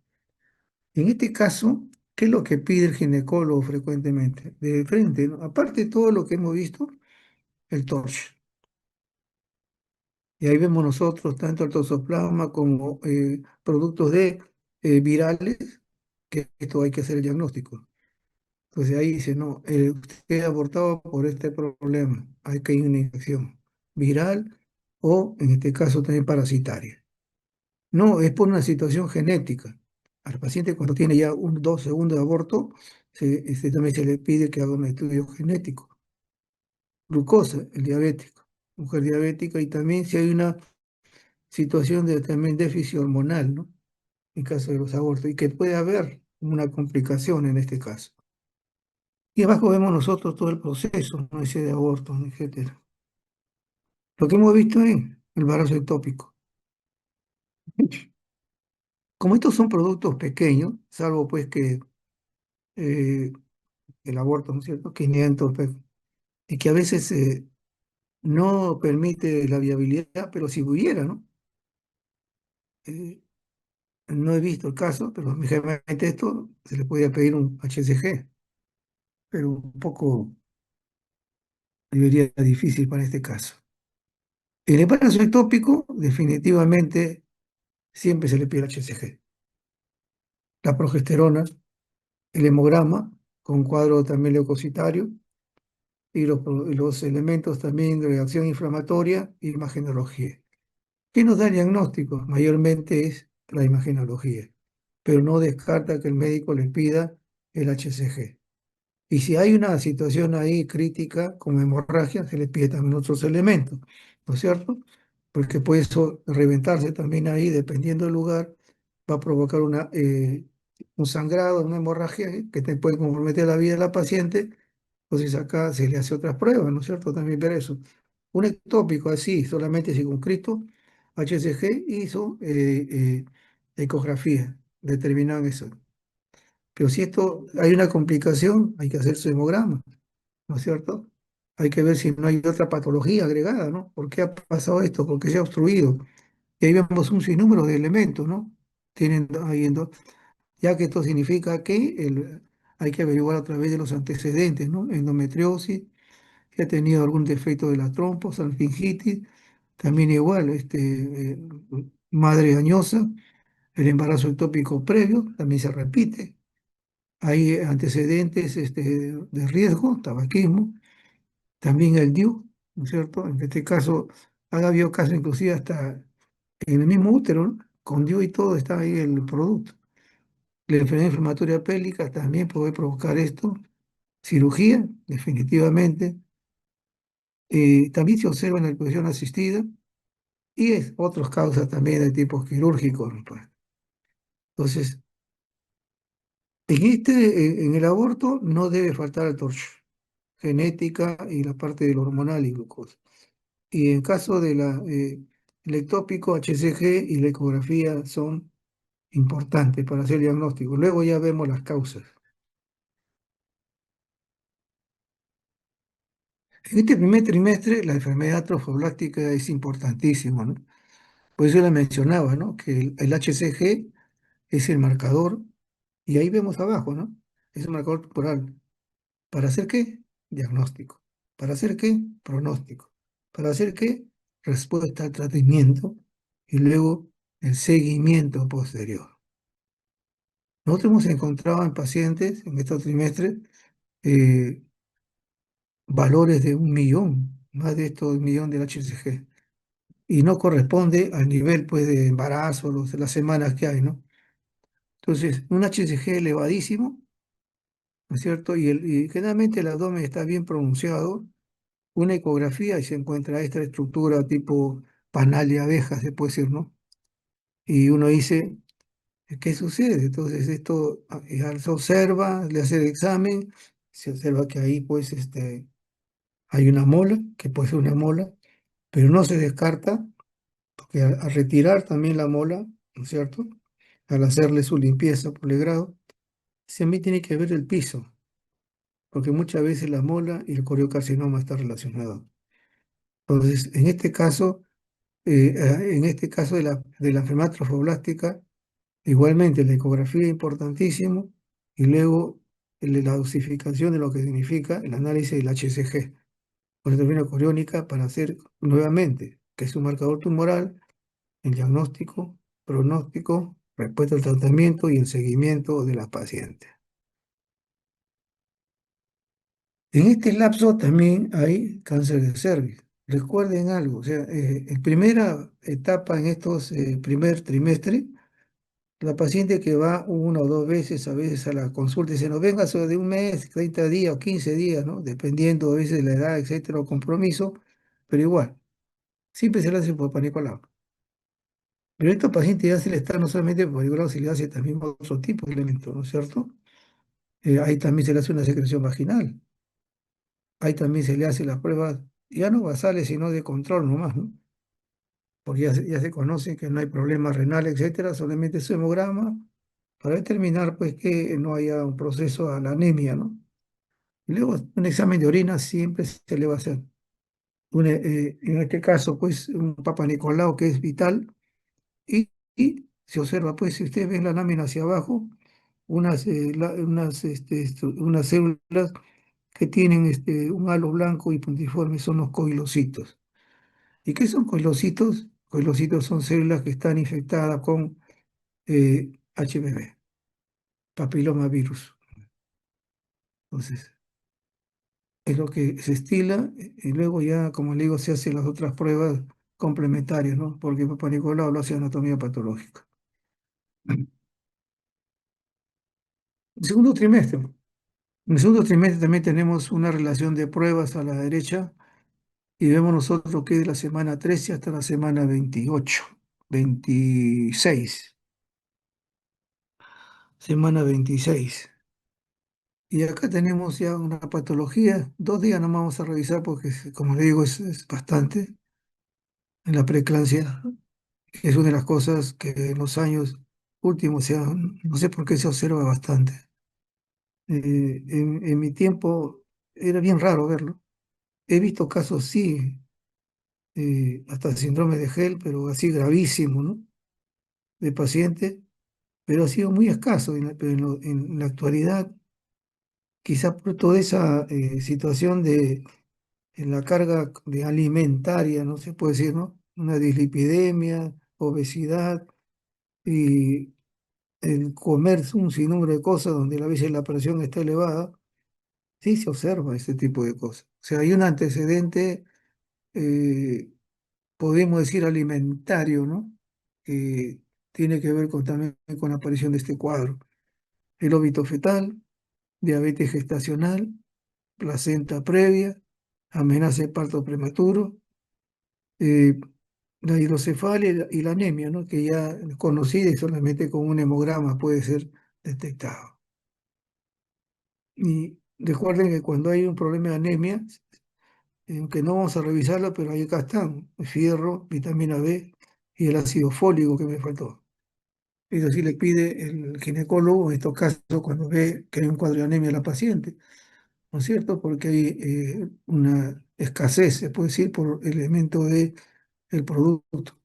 En este caso, ¿qué es lo que pide el ginecólogo frecuentemente? De frente, ¿no? Aparte de todo lo que hemos visto, el TORCH. Y ahí vemos nosotros tanto el toxoplasma como productos de virales, que esto hay que hacer el diagnóstico. Entonces ahí dice, no, usted ha abortado por este problema, hay que ir a una infección viral o en este caso también parasitaria. No, es por una situación genética. Al paciente cuando tiene ya 2 segundos de aborto, también se le pide que haga un estudio genético. Glucosa, el diabético, mujer diabética, y también si hay una situación de también déficit hormonal, ¿no? En caso de los abortos, y que puede haber una complicación en este caso. Y abajo vemos nosotros todo el proceso, ¿no? Ese de aborto, etcétera. Lo que hemos visto es el embarazo ectópico. Como estos son productos pequeños, salvo pues que eh, el aborto, ¿no es cierto? 500, y que a veces no permite la viabilidad, pero si hubiera, ¿no? Eh, no he visto el caso, pero generalmente esto se le podía pedir un HCG, pero un poco debería ser difícil para este caso. En el embarazo ectópico, definitivamente siempre se le pide el HCG. La progesterona, el hemograma, con cuadro también leucocitario, y los elementos también de reacción inflamatoria y imagenología. ¿Qué nos da el diagnóstico? Mayormente es la imagenología, pero no descarta que el médico le pida el HCG. Y si hay una situación ahí crítica, como hemorragia, se le pide también otros elementos, ¿no es cierto? Porque puede eso reventarse también ahí, dependiendo del lugar, va a provocar un sangrado, una hemorragia que te puede comprometer la vida de la paciente. Entonces acá se le hace otras pruebas, ¿no es cierto? También ver eso. Un ectópico así, solamente circunscrito, HCG hizo ecografía, determinaban eso. Pero si esto hay una complicación, hay que hacer su hemograma, ¿no es cierto? Hay que ver si no hay otra patología agregada, ¿no? ¿Por qué ha pasado esto? ¿Por qué se ha obstruido? Y ahí vemos un sinnúmero de elementos, ¿no? Tienen ahí ya que esto significa que hay que averiguar a través de los antecedentes, ¿no? Endometriosis, si ha tenido algún defecto de la trompa, salpingitis, también igual, madre dañosa, el embarazo ectópico previo también se repite. Hay antecedentes de riesgo, tabaquismo, también el DIU, ¿no es cierto? En este caso, ha habido casos inclusive hasta en el mismo útero, ¿no? Con DIU y todo está ahí el producto. La enfermedad inflamatoria pélvica también puede provocar esto. Cirugía, definitivamente. También se observa en la reproducción asistida y es otras causas también de tipo quirúrgico, ¿no? Pues. Entonces, en el aborto no debe faltar el torcho, genética y la parte del hormonal y glucosa. Y en caso de el ectópico, HCG y la ecografía son importantes para hacer diagnóstico. Luego ya vemos las causas. En este primer trimestre, la enfermedad trofoblástica es importantísima, ¿no? Por eso la mencionaba, ¿no? Que el HCG es el marcador, y ahí vemos abajo, ¿no? Es un marcador temporal. ¿Para hacer qué? Diagnóstico. ¿Para hacer qué? Pronóstico. ¿Para hacer qué? Respuesta al tratamiento y luego el seguimiento posterior. Nosotros hemos encontrado en pacientes en estos trimestres eh, valores de 1 millón, más de esto de 1 millón del HCG, y no corresponde al nivel pues, de embarazo, las semanas que hay, ¿no? Entonces, un HCG elevadísimo, ¿no es cierto? Y generalmente el abdomen está bien pronunciado, una ecografía y se encuentra esta estructura tipo panal de abeja, se puede decir, ¿no? Y uno dice, ¿qué sucede? Entonces esto ya se observa, le hace el examen, se observa que ahí pues hay una mola, que puede ser una mola, pero no se descarta, porque al retirar también la mola, ¿no es cierto? Al hacerle su limpieza por legrado, también tiene que ver el piso, porque muchas veces la mola y el coriocarcinoma están relacionados. Entonces, en este caso de la enfermedad trofoblástica, igualmente la ecografía es importantísimo y luego la dosificación de lo que significa el análisis del HCG, con la coriónica para hacer nuevamente que es un marcador tumoral, el diagnóstico, pronóstico, respuesta al tratamiento y el seguimiento de la paciente. En este lapso también hay cáncer de cervix. Recuerden algo, o sea, en primera etapa, en estos primer trimestre, la paciente que va una o dos veces a veces a la consulta dice, no venga solo de un mes, 30 días o 15 días, ¿no? Dependiendo a veces de la edad, etcétera, o compromiso, pero igual, siempre se le hace por Nicolau. Pero a estos pacientes ya se le está no solamente por Nicolau, se le hace también otro tipo de elementos, ¿no es cierto? Ahí también se le hace una secreción vaginal, ahí también se le hace las pruebas, ya no basales, sino de control nomás, ¿no? Porque ya se conoce que no hay problema renal, etcétera, solamente su hemograma para determinar pues que no haya un proceso a la anemia, ¿no? Y luego un examen de orina siempre se le va a hacer. En este caso, pues un Papa Nicolau que es vital y se observa, pues si ustedes ven la lámina hacia abajo, unas células que tienen un halo blanco y puntiforme son los coilocitos. ¿Y qué son coilocitos? Coilocitos son células que están infectadas con HPV, papilomavirus. Entonces, es lo que se estila y luego ya, como le digo, se hacen las otras pruebas complementarias, ¿no? Porque Papá Nicolau lo hace anatomía patológica. El segundo trimestre. En el segundo trimestre también tenemos una relación de pruebas a la derecha y vemos nosotros que es de la semana 13 hasta la semana 28, 26, semana 26. Y acá tenemos ya una patología, 2 días no vamos a revisar porque, como le digo, es bastante en la preeclampsia. Es una de las cosas que en los años últimos, no sé por qué se observa bastante. En mi tiempo era bien raro verlo. He visto casos, sí, hasta síndrome de Gel, pero así gravísimo, ¿no? De pacientes, pero ha sido muy escaso. Pero en la actualidad, quizá por toda esa situación en la carga de alimentaria, no se puede decir, ¿no? Una dislipidemia, obesidad y el comer un sinnúmero de cosas donde a veces la presión está elevada, sí se observa ese tipo de cosas. O sea, hay un antecedente, eh, podemos decir, alimentario, ¿no? Que tiene que ver también con la aparición de este cuadro. El óbito fetal, diabetes gestacional, placenta previa, amenaza de parto prematuro, eh, la hidrocefalia y la anemia, ¿no? Que ya es conocida y solamente con un hemograma puede ser detectado. Y recuerden que cuando hay un problema de anemia, aunque no vamos a revisarlo, pero ahí acá están, fierro, vitamina B y el ácido fólico que me faltó. Eso sí le pide el ginecólogo, en estos casos, cuando ve que hay un cuadro de anemia en la paciente, ¿no es cierto? Porque hay una escasez, se puede decir, por elemento del producto.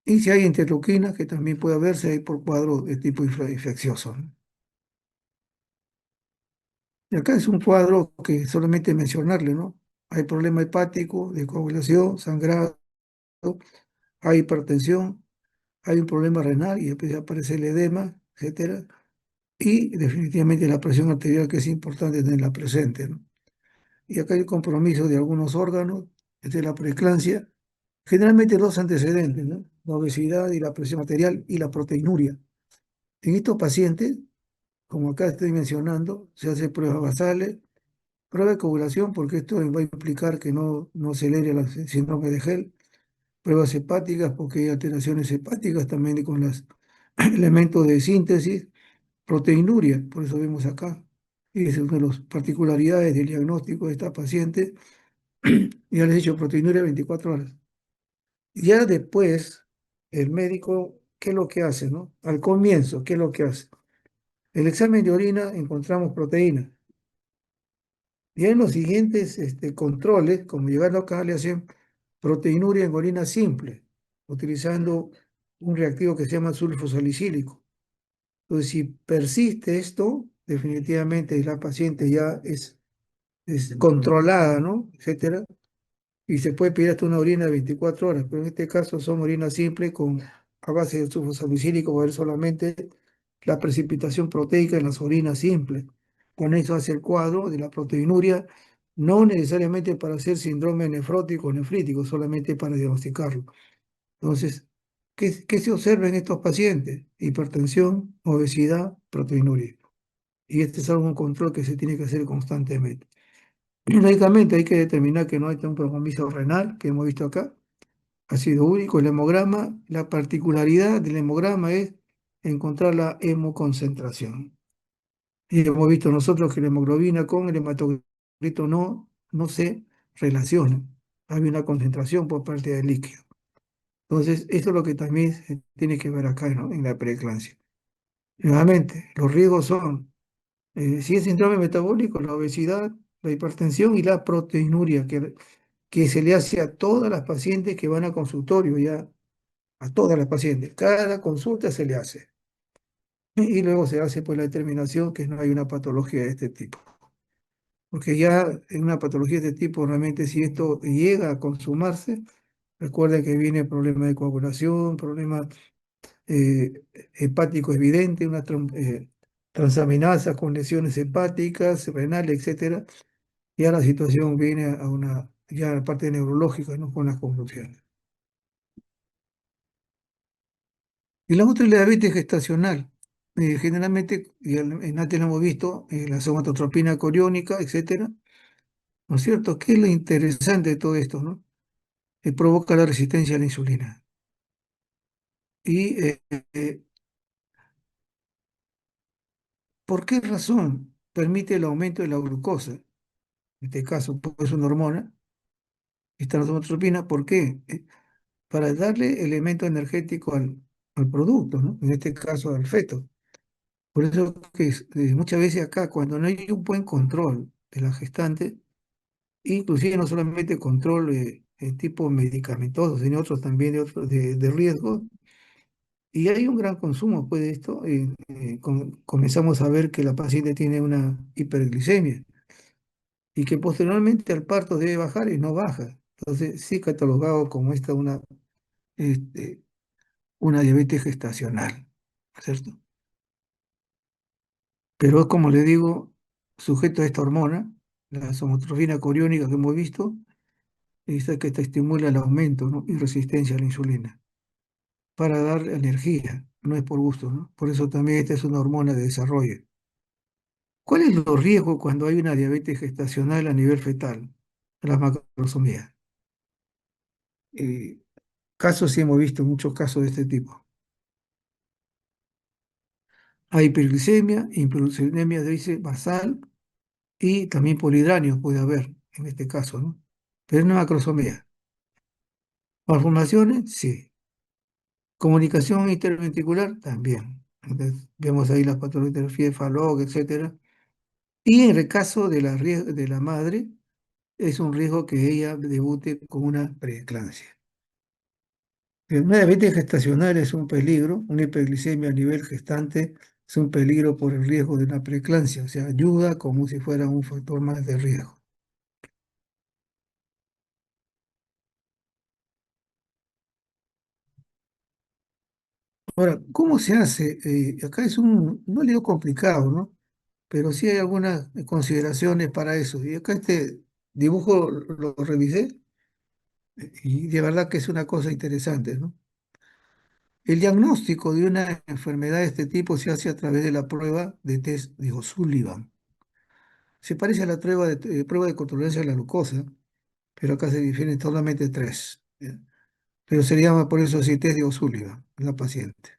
Y si hay interleuquina, que también puede haberse ahí por cuadro de tipo infeccioso, ¿no? Y acá es un cuadro que solamente mencionarle, ¿no? Hay problema hepático, de coagulación, sangrado, hay hipertensión, hay un problema renal y después aparece el edema, etcétera. Y definitivamente la presión arterial, que es importante tenerla presente, ¿no? Y acá hay el compromiso de algunos órganos, desde la preeclampsia, generalmente dos antecedentes, ¿no? La obesidad y la presión arterial y la proteinuria. En estos pacientes, como acá estoy mencionando, se hace pruebas basales, prueba de coagulación, porque esto va a implicar que no acelere el síndrome de Gel, pruebas hepáticas, porque hay alteraciones hepáticas también con los elementos de síntesis, proteinuria, por eso vemos acá. Y esa es una de las particularidades del diagnóstico de esta paciente. Ya les he dicho, proteinuria 24 horas. Ya después, el médico, ¿qué es lo que hace, no? Al comienzo, ¿qué es lo que hace? El examen de orina encontramos proteína. Y en los siguientes controles, como llegarlo acá, le hacen proteinuria en orina simple, utilizando un reactivo que se llama sulfo salicílico. Entonces, si persiste esto, definitivamente la paciente ya es controlada, ¿no? Etcétera. y se puede pedir hasta una orina de 24 horas, pero en este caso son orinas simples con a base de sulfosalicílico, va a haber solamente la precipitación proteica en las orinas simples. Con eso hace el cuadro de la proteinuria, no necesariamente para hacer síndrome nefrótico o nefrítico, solamente para diagnosticarlo. Entonces, ¿qué se observa en estos pacientes? Hipertensión, obesidad, proteinuria. Y este es algo, un control que se tiene que hacer constantemente. Lógicamente hay que determinar que no hay un compromiso renal, que hemos visto acá, ácido úrico, el hemograma. La particularidad del hemograma es encontrar la hemoconcentración. Y hemos visto nosotros que la hemoglobina con el hematocrito no se relacionan. Hay una concentración por parte del líquido. Entonces, eso es lo que también se tiene que ver acá, ¿no? En la preeclampsia. Nuevamente, los riesgos son, si es síndrome metabólico, la obesidad, la hipertensión y la proteinuria, que se le hace a todas las pacientes que van a consultorio, ya a todas las pacientes. Cada consulta se le hace. Y luego se hace pues la determinación que no hay una patología de este tipo. Porque ya en una patología de este tipo, realmente si esto llega a consumarse, recuerda que viene problema de coagulación, problema hepático evidente, una transaminasa con lesiones hepáticas, renales, etcétera. Ya la situación viene a una, ya a la parte neurológica, ¿no? Con las conclusiones. Y la otra es la diabetes gestacional. Generalmente, en antes lo hemos visto, la somatotropina coriónica, etcétera, ¿no es cierto? ¿Qué es lo interesante de todo esto, no? Provoca la resistencia a la insulina. ¿Y por qué razón permite el aumento de la glucosa? En este caso, pues, es una hormona, está la somatotropina. ¿Por qué? Para darle elemento energético al producto, ¿no? En este caso, al feto. Por eso que muchas veces acá, cuando no hay un buen control de la gestante, inclusive no solamente control tipo medicamentoso, sino otros también de riesgo. Y hay un gran consumo pues, de esto. Comenzamos a ver que la paciente tiene una hiperglicemia y que posteriormente al parto debe bajar y no baja. Entonces, sí catalogado como esta este, una diabetes gestacional, ¿no es cierto? Pero es como le digo, sujeto a esta hormona, la somatotropina coriónica que hemos visto, esta que te estimula el aumento, ¿no? Y resistencia a la insulina, para dar energía, no es por gusto, ¿no? Por eso también esta es una hormona de desarrollo. ¿Cuáles son los riesgos cuando hay una diabetes gestacional a nivel fetal? La macrosomía. Eh, Casos sí hemos visto, muchos casos de este tipo. Hay hiperglicemia, hiperuricemia dice basal y también polidráneo puede haber en este caso, ¿no? Pero no macrosomía. Malformaciones, sí. Comunicación interventricular, también. Entonces, vemos ahí las patologías, FALOG, etcétera. Y en el caso de de la madre, es un riesgo que ella debute con una preeclampsia. Una diabetes gestacional es un peligro, una hiperglicemia a nivel gestante es un peligro por el riesgo de una preeclampsia, o sea, ayuda como si fuera un factor más de riesgo. Ahora, ¿cómo se hace? Acá es no le digo complicado, ¿no? Pero sí hay algunas consideraciones para eso. Y acá este dibujo lo revisé y de verdad que es una cosa interesante, ¿no? El diagnóstico de una enfermedad de este tipo se hace a través de la prueba de test de O'Sullivan. Se parece a la prueba de tolerancia a la glucosa, pero acá se difieren solamente tres. ¿Ya? Pero se llama por eso así test de O'Sullivan en la paciente.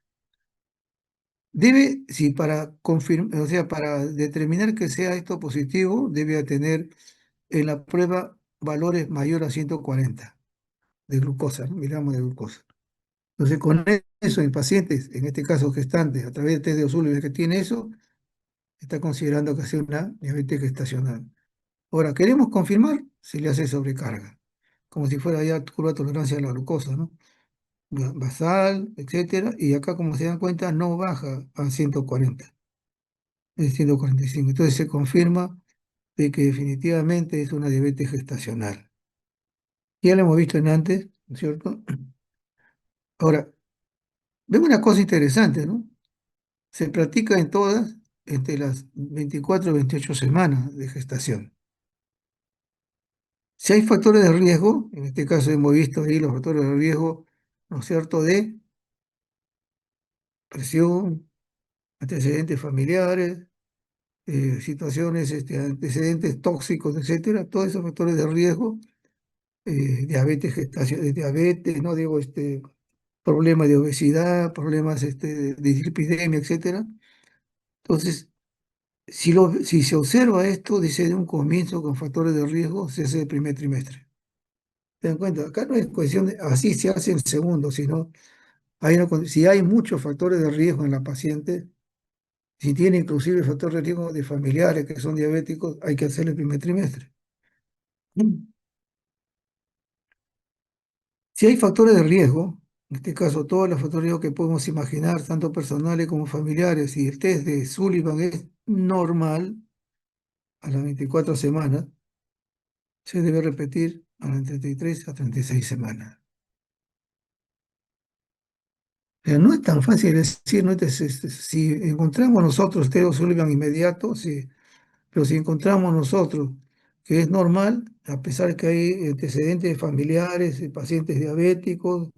Debe, si para confirmar, o sea, para determinar que sea esto positivo, debe tener en la prueba valores mayor a 140 de glucosa, ¿no? Miligramos de glucosa. Entonces, con eso en pacientes, en este caso gestantes, a través del test de O'Sullivan que tiene eso, está considerando que sea una diabetes gestacional. Ahora, queremos confirmar si le hace sobrecarga, como si fuera ya curva de tolerancia a la glucosa, ¿no? Basal, etcétera, y acá, como se dan cuenta, no baja a 140, es 145. Entonces se confirma de que definitivamente es una diabetes gestacional. Ya lo hemos visto en antes, ¿no es cierto? Ahora, vemos una cosa interesante, ¿no? Se practica en todas entre las 24 y 28 semanas de gestación. Si hay factores de riesgo, en este caso hemos visto ahí los factores de riesgo, ¿no es cierto?, de presión, antecedentes familiares, situaciones, antecedentes tóxicos, etcétera, todos esos factores de riesgo, diabetes, diabetes, no digo, problemas de obesidad, problemas de dislipidemia, etcétera. Entonces, si se observa esto, dice de un comienzo con factores de riesgo, se hace el primer trimestre. ¿Te dan cuenta? Acá no es cuestión de así se hace el segundo, sino si hay muchos factores de riesgo en la paciente, si tiene inclusive factores de riesgo de familiares que son diabéticos, hay que hacer el primer trimestre. Mm. Si hay factores de riesgo, en este caso todos los factores de riesgo que podemos imaginar, tanto personales como familiares, y el test de Sullivan es normal a las 24 semanas, se debe repetir a las 33 a 36 semanas. O sea, no es tan fácil decir, ¿no? Si encontramos nosotros Teo Sullivan inmediato, sí, pero si encontramos nosotros que es normal, a pesar de que hay antecedentes familiares, pacientes diabéticos,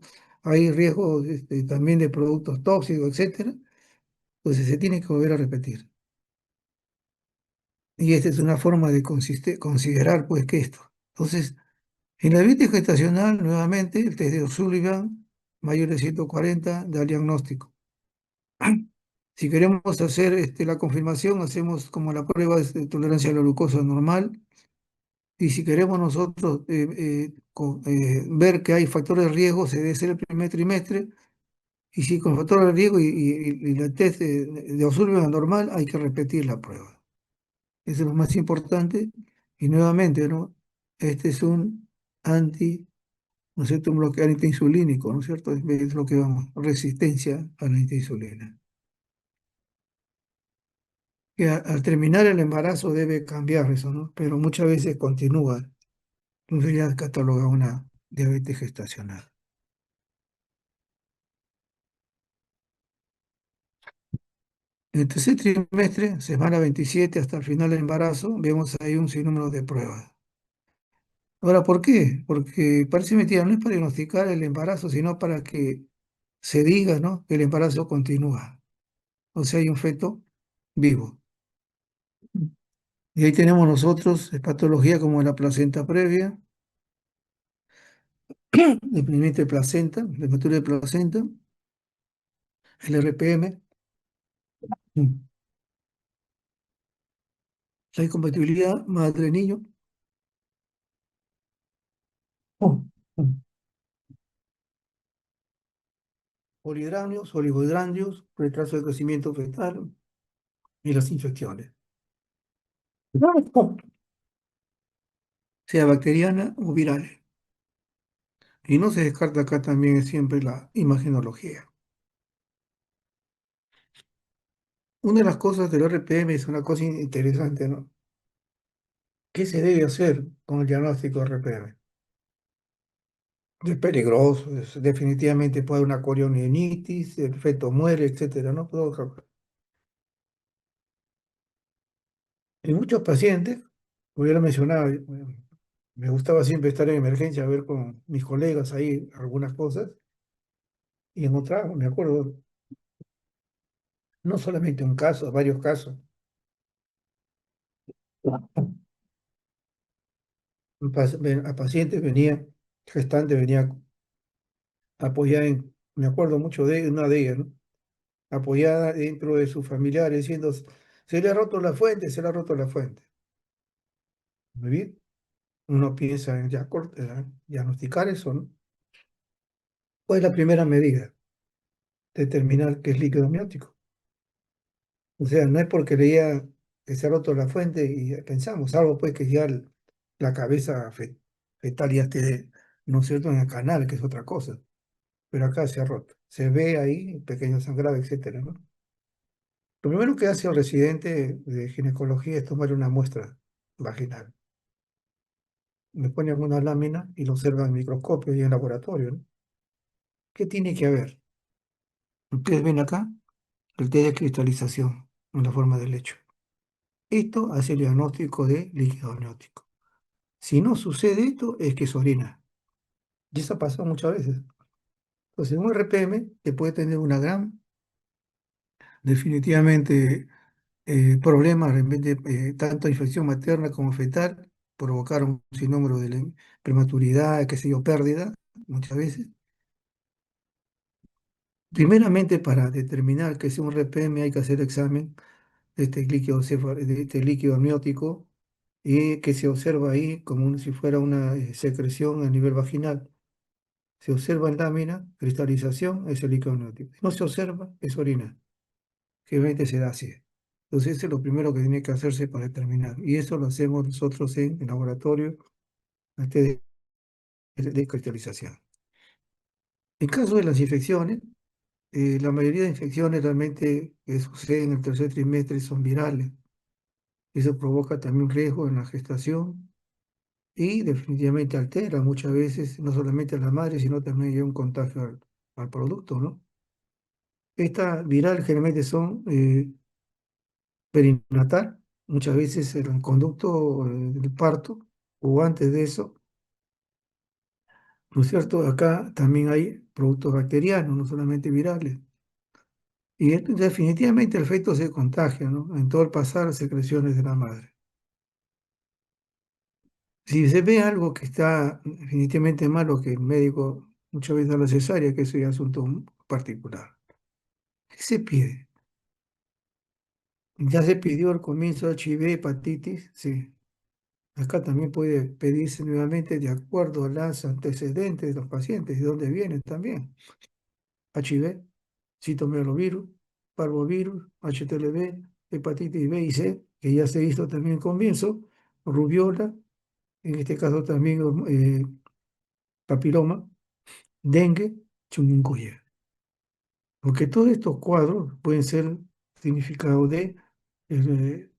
hay riesgos también de productos tóxicos, etcétera, pues se tiene que volver a repetir. Y esta es una forma de considerar, pues, que esto. Entonces, en la diabetes gestacional, nuevamente, el test de O'Sullivan, mayor de 140, da el diagnóstico. Si queremos hacer la confirmación, hacemos como la prueba de tolerancia a la glucosa normal. Y si queremos nosotros ver que hay factores de riesgo, se debe hacer el primer trimestre. Y si con factores de riesgo y la test de O'Sullivan normal, hay que repetir la prueba. Eso es lo más importante. Y nuevamente, ¿no? Este es un ¿no es cierto? Un bloqueador antiinsulínico, ¿no es cierto? Es lo que vamos, resistencia a la antiinsulina. Que al terminar el embarazo debe cambiar eso, ¿no? Pero muchas veces continúa. Entonces ya cataloga una diabetes gestacional. En el tercer trimestre, semana 27 hasta el final del embarazo, vemos ahí un sinnúmero de pruebas. Ahora, ¿por qué? Porque parece mentira, no es para diagnosticar el embarazo, sino para que se diga, ¿no?, que el embarazo continúa. O sea, hay un feto vivo. Y ahí tenemos nosotros patología como la placenta previa, deprimimiento de placenta, la hematuria de placenta, el RPM, la incompatibilidad madre-niño, polihidramios, oligohidramios, retraso de crecimiento fetal y las infecciones, sea bacteriana o virales. Y no se descarta acá también siempre la imagenología. Una de las cosas del RPM es una cosa interesante, ¿no? ¿Qué se debe hacer con el diagnóstico de RPM? Es peligroso, definitivamente puede haber una corionionitis, el feto muere, etcétera, ¿no? En muchos pacientes, como ya lo mencionaba, me gustaba siempre estar en emergencia a ver con mis colegas ahí algunas cosas, y encontraba, me acuerdo, no solamente un caso, varios casos. A pacientes venía, gestante venía apoyada me acuerdo mucho de una de ellas, ¿no? Apoyada dentro de sus familiares, diciendo, se le ha roto la fuente, se le ha roto la fuente. Muy bien, uno piensa en diagnosticar eso, ¿no? ¿Cuál es la primera medida? Determinar qué es líquido amniótico. O sea, no es porque leía que se ha roto la fuente y pensamos, algo pues que ya la cabeza fetal ya esté, ¿no es cierto?, en el canal, que es otra cosa. Pero acá se ha roto. Se ve ahí pequeño sangrado, etcétera, ¿no? Lo primero que hace el residente de ginecología es tomar una muestra vaginal. le ponen una lámina y lo observan en microscopio y en laboratorio, ¿no? ¿Qué tiene que haber? Ustedes ven acá el test de cristalización en la forma de lecho. Esto hace el diagnóstico de líquido amniótico. Si no sucede esto, es que es orina. Y eso pasa muchas veces. Entonces, un RPM que puede tener una gran, definitivamente, problemas, de repente, tanto infección materna como fetal, provocar un sinnúmero de prematuridad, qué sé yo, pérdida, muchas veces. Primeramente, para determinar que es un RPM hay que hacer examen de este líquido, de este líquido amniótico y que se observa ahí como si fuera una secreción a nivel vaginal. Se observa en lámina, cristalización, es el líquido amniótico. Si no se observa, es orina, que obviamente se da así. Entonces, eso es lo primero que tiene que hacerse para determinar. Y eso lo hacemos nosotros en el laboratorio este de cristalización. En caso de las infecciones, la mayoría de infecciones realmente que suceden en el tercer trimestre son virales. Eso provoca también riesgo en la gestación y definitivamente altera muchas veces no solamente a la madre, sino también lleva un contagio al producto, ¿no? Esta viral generalmente son perinatal, muchas veces en el conducto del parto o antes de eso, ¿no es cierto? Acá también hay productos bacterianos, no solamente virales. Y definitivamente el feto se contagia, ¿no? En todo el pasar secreciones de la madre. Si se ve algo que está definitivamente malo, que el médico muchas veces da la cesárea, que eso ya es asunto particular. ¿Qué se pide? Ya se pidió al comienzo HIV, hepatitis, sí. Acá también puede pedirse nuevamente de acuerdo a los antecedentes de los pacientes, de dónde vienen también. HIV, citomegalovirus, parvovirus, HTLV, hepatitis B y C, que ya se hizo también al comienzo, rubiola, en este caso también papiloma, dengue, chikungunya. Porque todos estos cuadros pueden ser significados de, eh,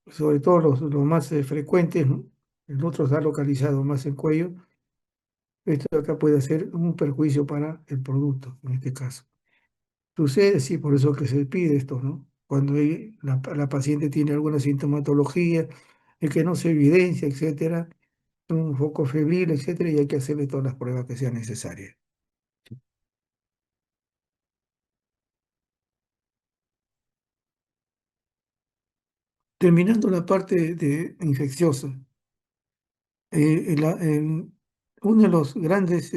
sobre todo los más frecuentes, ¿no? El otro está localizado más en cuello. Esto de acá puede ser un perjuicio para el producto, en este caso. Sucede, sí, por eso que se pide esto, ¿no? Cuando la paciente tiene alguna sintomatología, el que no se evidencia, etcétera, un foco febril, etcétera, y hay que hacerle todas las pruebas que sean necesarias. Terminando la parte de infecciosa, uno de los grandes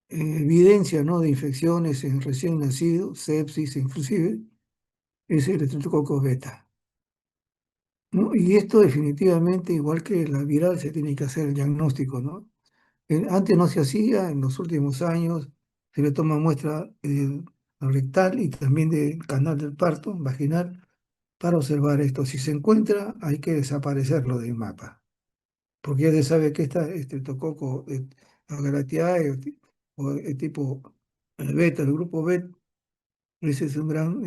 evidencias, ¿no?, de infecciones en recién nacidos, sepsis inclusive, es el estreptococo beta, ¿no? Y esto definitivamente, igual que la viral, se tiene que hacer el diagnóstico, ¿no? Antes no se hacía, en los últimos años se le toma muestra rectal y también del canal del parto, vaginal, para observar esto. Si se encuentra, hay que desaparecerlo del mapa, porque ya se sabe que esta estreptococo agaratiae o el tipo beta, el grupo beta, ese es un gran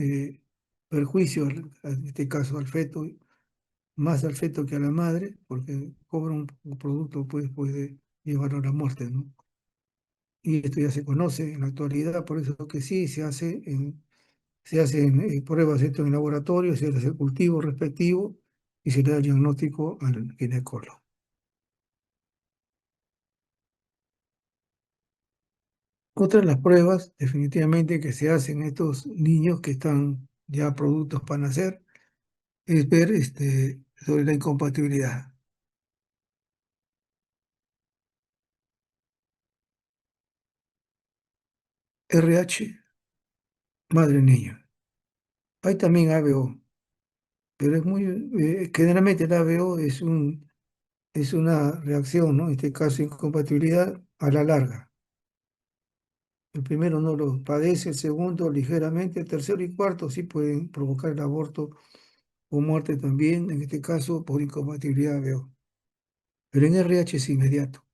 perjuicio, en este caso al feto, más al feto que a la madre, porque cobra un producto, pues puede llevarlo a la muerte, ¿no? Y esto ya se conoce en la actualidad, por eso que sí se hacen pruebas esto en el laboratorio, se hace el cultivo respectivo y se le da el diagnóstico al ginecólogo. Otra de las pruebas, definitivamente, que se hacen en estos niños que están ya productos para nacer, es ver sobre la incompatibilidad. RH, madre-niño. Hay también ABO, pero es muy, generalmente el ABO es una reacción, ¿no? En este caso, incompatibilidad a la larga. El primero no lo padece, el segundo ligeramente, el tercero y cuarto sí pueden provocar el aborto o muerte también, en este caso por incompatibilidad ABO. Pero en RH es inmediato.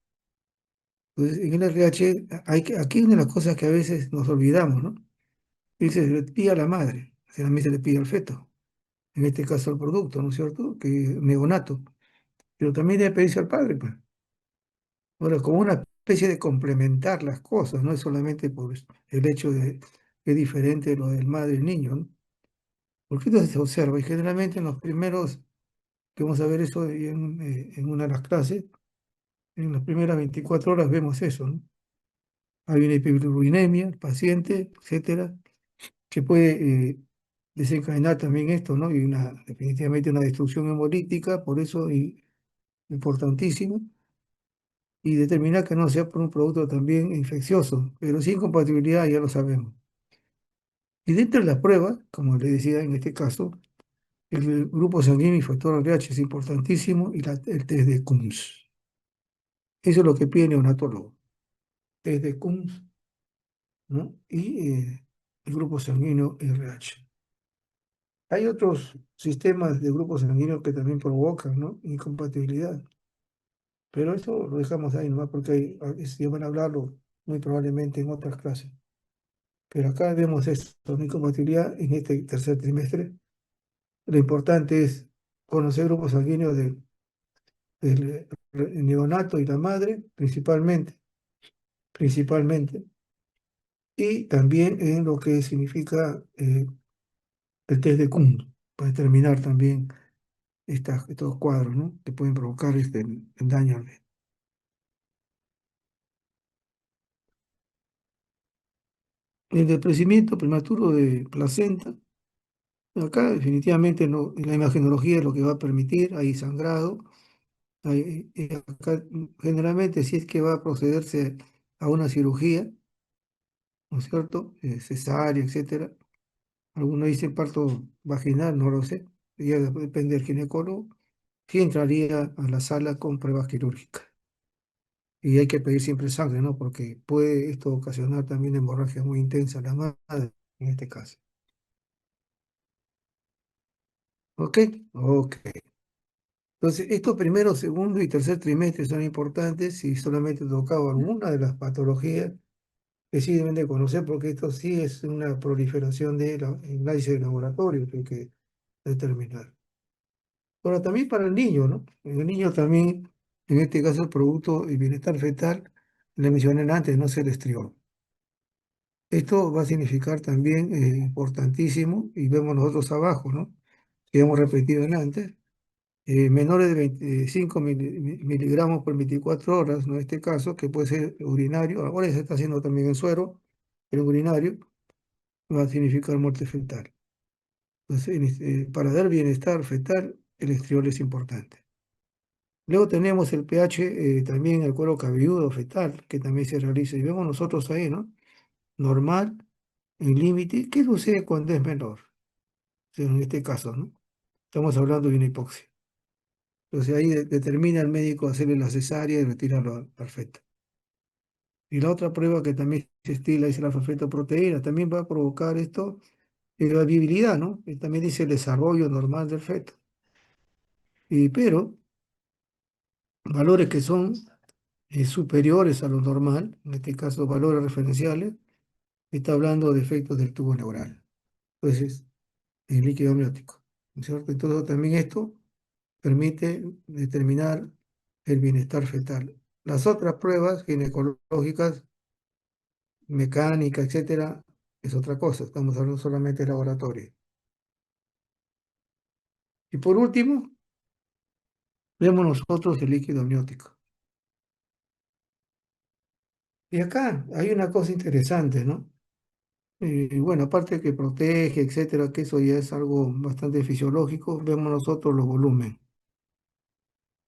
Entonces, en el RH, aquí una de las cosas que a veces nos olvidamos, ¿no? Dice, se le pide a la madre, también se le pide al feto, en este caso al producto, ¿no es cierto? Que neonato. pero también debe pedirse al padre, pues. Ahora, como una especie de complementar las cosas, no es solamente por el hecho de que es diferente lo del madre y el niño, ¿no? Porque esto se observa, y generalmente en los primeros, que vamos a ver eso en una de las clases, en las primeras 24 horas vemos eso, ¿no? Hay una hiperurinemia, el paciente, etcétera, que puede desencadenar también esto, ¿no? Y definitivamente una destrucción hemolítica, por eso importantísimo, y determinar que no sea por un producto también infeccioso, pero sin compatibilidad ya lo sabemos. Y dentro de las pruebas, como le decía en este caso, el grupo sanguíneo y factor RH es importantísimo y el test de Coombs. Eso es lo que pide el neonatólogo, test de Coombs, ¿no? Y el grupo sanguíneo RH. Hay otros sistemas de grupos sanguíneos que también provocan, ¿no? Incompatibilidad, pero eso lo dejamos ahí nomás porque si van a hablarlo muy probablemente en otras clases. Pero acá vemos esto, una incompatibilidad en este tercer trimestre. Lo importante es conocer grupos sanguíneos del neonato y la madre, principalmente, y también en lo que significa el test de Kuhn, para determinar también estos cuadros, ¿no? Que pueden provocar el daño al bebé. El desprendimiento prematuro de placenta, acá definitivamente no, la imagenología es lo que va a permitir, hay sangrado, acá generalmente si es que va a procederse a una cirugía, ¿no es cierto? Cesárea, etcétera. Algunos dicen parto vaginal, no lo sé, ya depende del ginecólogo, sí entraría a la sala con pruebas quirúrgicas. Y hay que pedir siempre sangre, ¿no? Porque puede esto ocasionar también hemorragia muy intensa a la madre, en este caso. ¿Ok? Ok. Entonces, estos primeros, segundo y tercer trimestres son importantes si solamente tocaba alguna de las patologías que sí deben de conocer, porque esto sí es una proliferación de análisis de laboratorio que hay que determinar. Bueno, también para el niño, ¿no? El niño también, en este caso, el producto de bienestar fetal, le mencioné antes, no se el estriol. Esto va a significar también importantísimo, y vemos nosotros abajo, ¿no? Que hemos repetido en antes, menores de 25 miligramos por 24 horas, ¿no? En este caso, que puede ser urinario, ahora se está haciendo también en suero, pero urinario, va a significar muerte fetal. Entonces, para dar bienestar fetal, el estriol es importante. Luego tenemos el pH, también el cuero cabelludo fetal, que también se realiza, y vemos nosotros ahí, ¿no? Normal, en límite. ¿Qué sucede cuando es menor? O sea, en este caso, ¿no? Estamos hablando de una hipoxia. Entonces ahí determina el médico hacerle la cesárea y retirarlo al feto. Y la otra prueba que también se estila es la fosfetoproteína, también va a provocar esto, la viabilidad, ¿no? Y también dice el desarrollo normal del feto. Pero valores que son superiores a lo normal, en este caso valores referenciales, está hablando de efectos del tubo neural. Entonces, el líquido amniótico, ¿no es cierto? Entonces, también esto permite determinar el bienestar fetal. Las otras pruebas ginecológicas, mecánica, etcétera, es otra cosa. Estamos hablando solamente de laboratorio. Y por último, vemos nosotros el líquido amniótico. Y acá hay una cosa interesante, ¿no? Bueno, aparte que protege, etcétera, que eso ya es algo bastante fisiológico, vemos nosotros los volúmenes.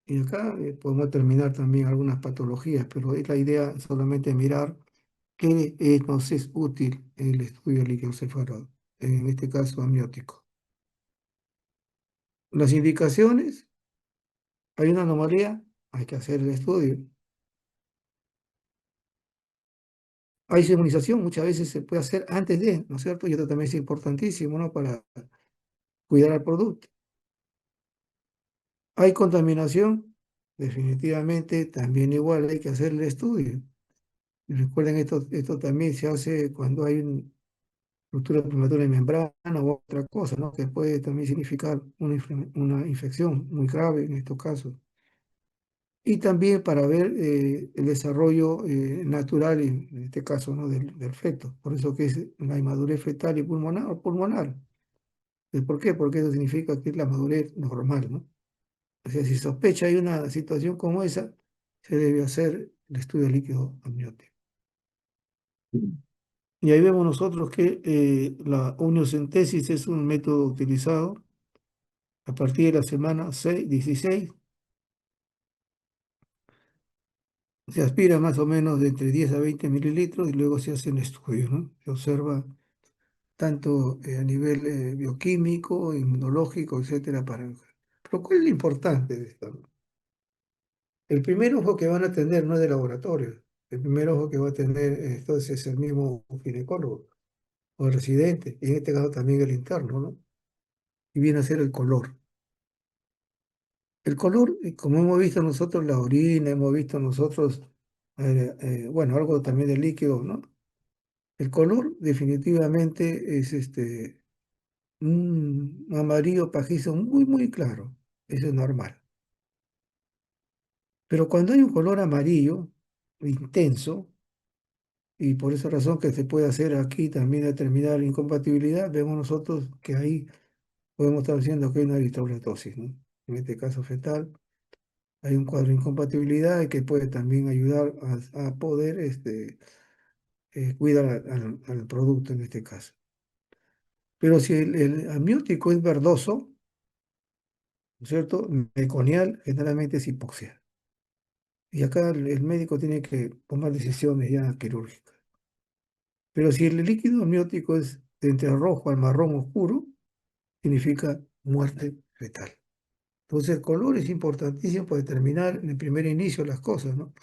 Y acá podemos determinar también algunas patologías, pero es la idea solamente mirar qué nos es útil el estudio del líquido cefalorradio, en este caso amniótico. Las indicaciones, hay una anomalía, hay que hacer el estudio. Hay inmunización, muchas veces se puede hacer antes de, ¿no es cierto? Y esto también es importantísimo, ¿no? Para cuidar al producto. Hay contaminación, definitivamente también igual hay que hacer el estudio. Y recuerden, esto también se hace cuando hay una ruptura prematura de membrana u otra cosa, ¿no? Que puede también significar una infección muy grave en estos casos. y también para ver el desarrollo natural, en este caso, ¿no? del feto. Por eso que es la inmadurez fetal y pulmonar. ¿Por qué? Porque eso significa que es la madurez normal, ¿no? O sea, si sospecha hay una situación como esa, se debe hacer el estudio de líquido amniótico. Y ahí vemos nosotros que la amniocentesis es un método utilizado a partir de la semana 16. Se aspira más o menos de entre 10 a 20 mililitros y luego se hacen estudios, ¿no? Se observa tanto a nivel bioquímico, inmunológico, etcétera, Pero ¿cuál es lo importante de esto, no? El primer ojo que van a tener no es de laboratorio. El primer ojo que va a tener entonces es el mismo ginecólogo o el residente, y en este caso también el interno, ¿no? Y viene a ser el color. El color, como hemos visto nosotros la orina, hemos visto nosotros, bueno, algo también de líquido, ¿no? El color definitivamente es un amarillo pajizo muy, muy claro. Eso es normal. Pero cuando hay un color amarillo intenso, y por esa razón que se puede hacer aquí también determinar incompatibilidad, vemos nosotros que ahí podemos estar diciendo que hay una eritromatosis, ¿no? En este caso fetal, hay un cuadro de incompatibilidad y que puede también ayudar a poder cuidar al producto en este caso. Pero si el amniótico es verdoso, ¿no es cierto? Meconial generalmente es hipoxia. Y acá el médico tiene que tomar decisiones ya quirúrgicas. Pero si el líquido amniótico es de entre rojo al marrón oscuro, significa muerte fetal. Entonces el color es importantísimo para determinar en el primer inicio las cosas, ¿no?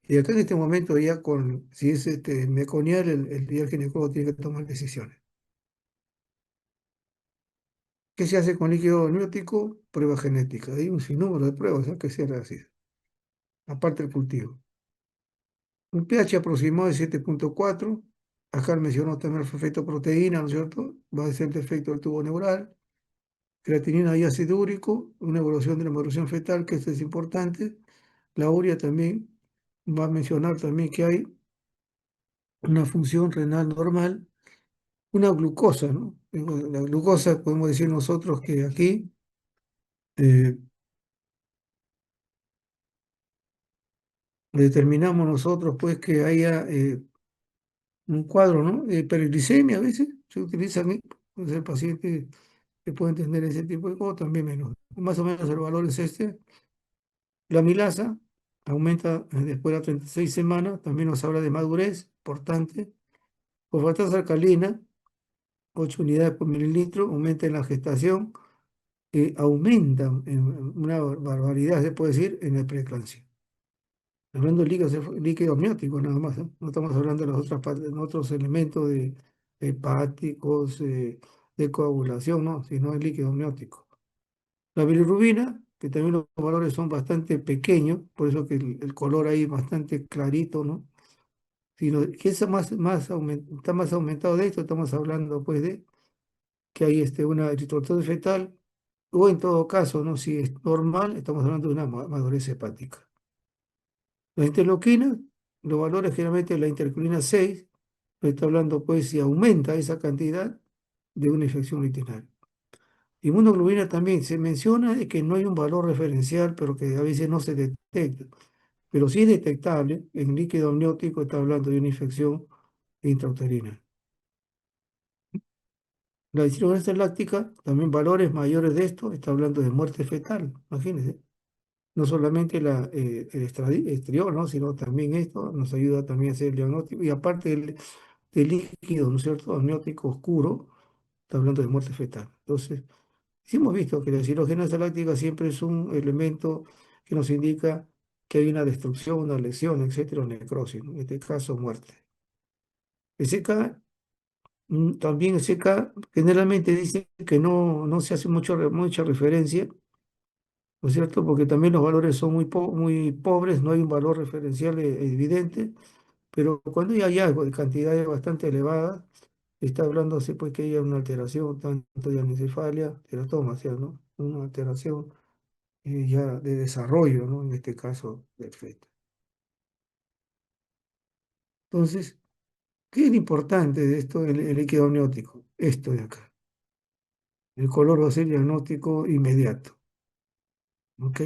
Y acá en este momento ya si es meconial, ya el ginecólogo tiene que tomar decisiones. ¿Qué se hace con líquido amniótico? Prueba genética. Hay un sinnúmero de pruebas, ¿no? Que se así, aparte del cultivo. Un pH aproximado de 7,4. Acá mencionó también el efecto proteína, ¿no es cierto? Va a ser el efecto del tubo neural. Creatinina y ácido úrico, una evaluación de la maduración fetal, que esto es importante. La urea también va a mencionar también que hay una función renal normal, una glucosa, ¿no? La glucosa, podemos decir nosotros que aquí eh, determinamos nosotros pues que haya un cuadro, ¿no? Hiperglicemia a veces se utiliza aquí, pues el paciente que puede entender ese tipo de cosas, también menos. Más o menos el valor es este. La amilasa aumenta después de las 36 semanas, también nos habla de madurez, importante. Fosfatasa alcalina, 8 unidades por mililitro, aumenta en la gestación, aumenta en una barbaridad, se puede decir, en el preeclampsia. Hablando de líquido amniótico nada más, ¿no? No estamos hablando de las otras partes, de otros elementos hepáticos, de coagulación, ¿no? Sino el líquido amniótico. La bilirrubina, que también los valores son bastante pequeños, por eso que el color ahí es bastante clarito, ¿no? Sino que eso está más aumentado de esto, estamos hablando pues de que hay una eritrocitosis fetal, o en todo caso, ¿no? Si es normal, estamos hablando de una madurez hepática. La interleuquina, los valores generalmente la interleuquina 6, está hablando pues si aumenta esa cantidad de una infección urinaria. Inmunoglobulina también se menciona de que no hay un valor referencial, pero que a veces no se detecta. Pero sí es detectable en líquido amniótico, está hablando de una infección intrauterina. La deshidrogenasa láctica, también valores mayores de esto, está hablando de muerte fetal, imagínense. No solamente el estriol, ¿no? Sino también esto nos ayuda también a hacer el diagnóstico. Y aparte del líquido, ¿no es cierto? Amniótico oscuro, está hablando de muerte fetal. Entonces, sí hemos visto que la deshidrogenasa láctica siempre es un elemento que nos indica que hay una destrucción, una lesión, etcétera, o necrosis, ¿no? En este caso, muerte. El CK, también el CK generalmente dice que no se hace mucha referencia, ¿no es cierto? Porque también los valores son muy pobres, no hay un valor referencial evidente, pero cuando hay hallazgo de cantidades bastante elevadas, está hablándose pues que haya una alteración tanto de anencefalia, teratoma, o sea, ¿no? Una alteración ya de desarrollo, ¿no? En este caso del feto. Entonces, ¿qué es lo importante de esto, el líquido amniótico? Esto de acá. El color va a ser diagnóstico inmediato, ¿ok?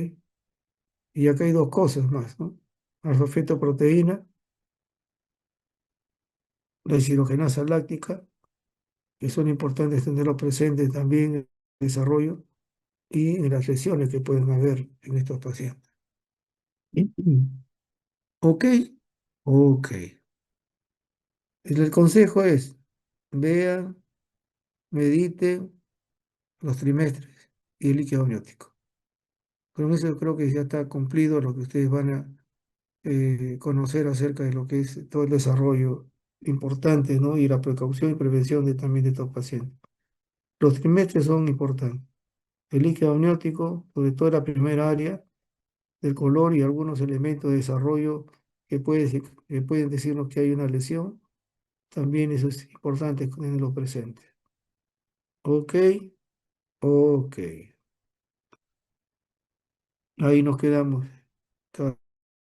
Y acá hay dos cosas más, ¿no? Alfa-fetoproteína, la deshidrogenasa láctica, que son importantes tenerlos presentes también en el desarrollo y en las lesiones que pueden haber en estos pacientes. ¿Ok? Ok. El consejo es, vean, mediten los trimestres y el líquido amniótico. Con eso creo que ya está cumplido lo que ustedes van a conocer acerca de lo que es todo el desarrollo importante, ¿no? Y la precaución y prevención también de estos pacientes. Los trimestres son importantes. El líquido amniótico, sobre todo la primera área, del color y algunos elementos de desarrollo que pueden decirnos que hay una lesión, también eso es importante tenerlo presente. Ok, ok. Ahí nos quedamos.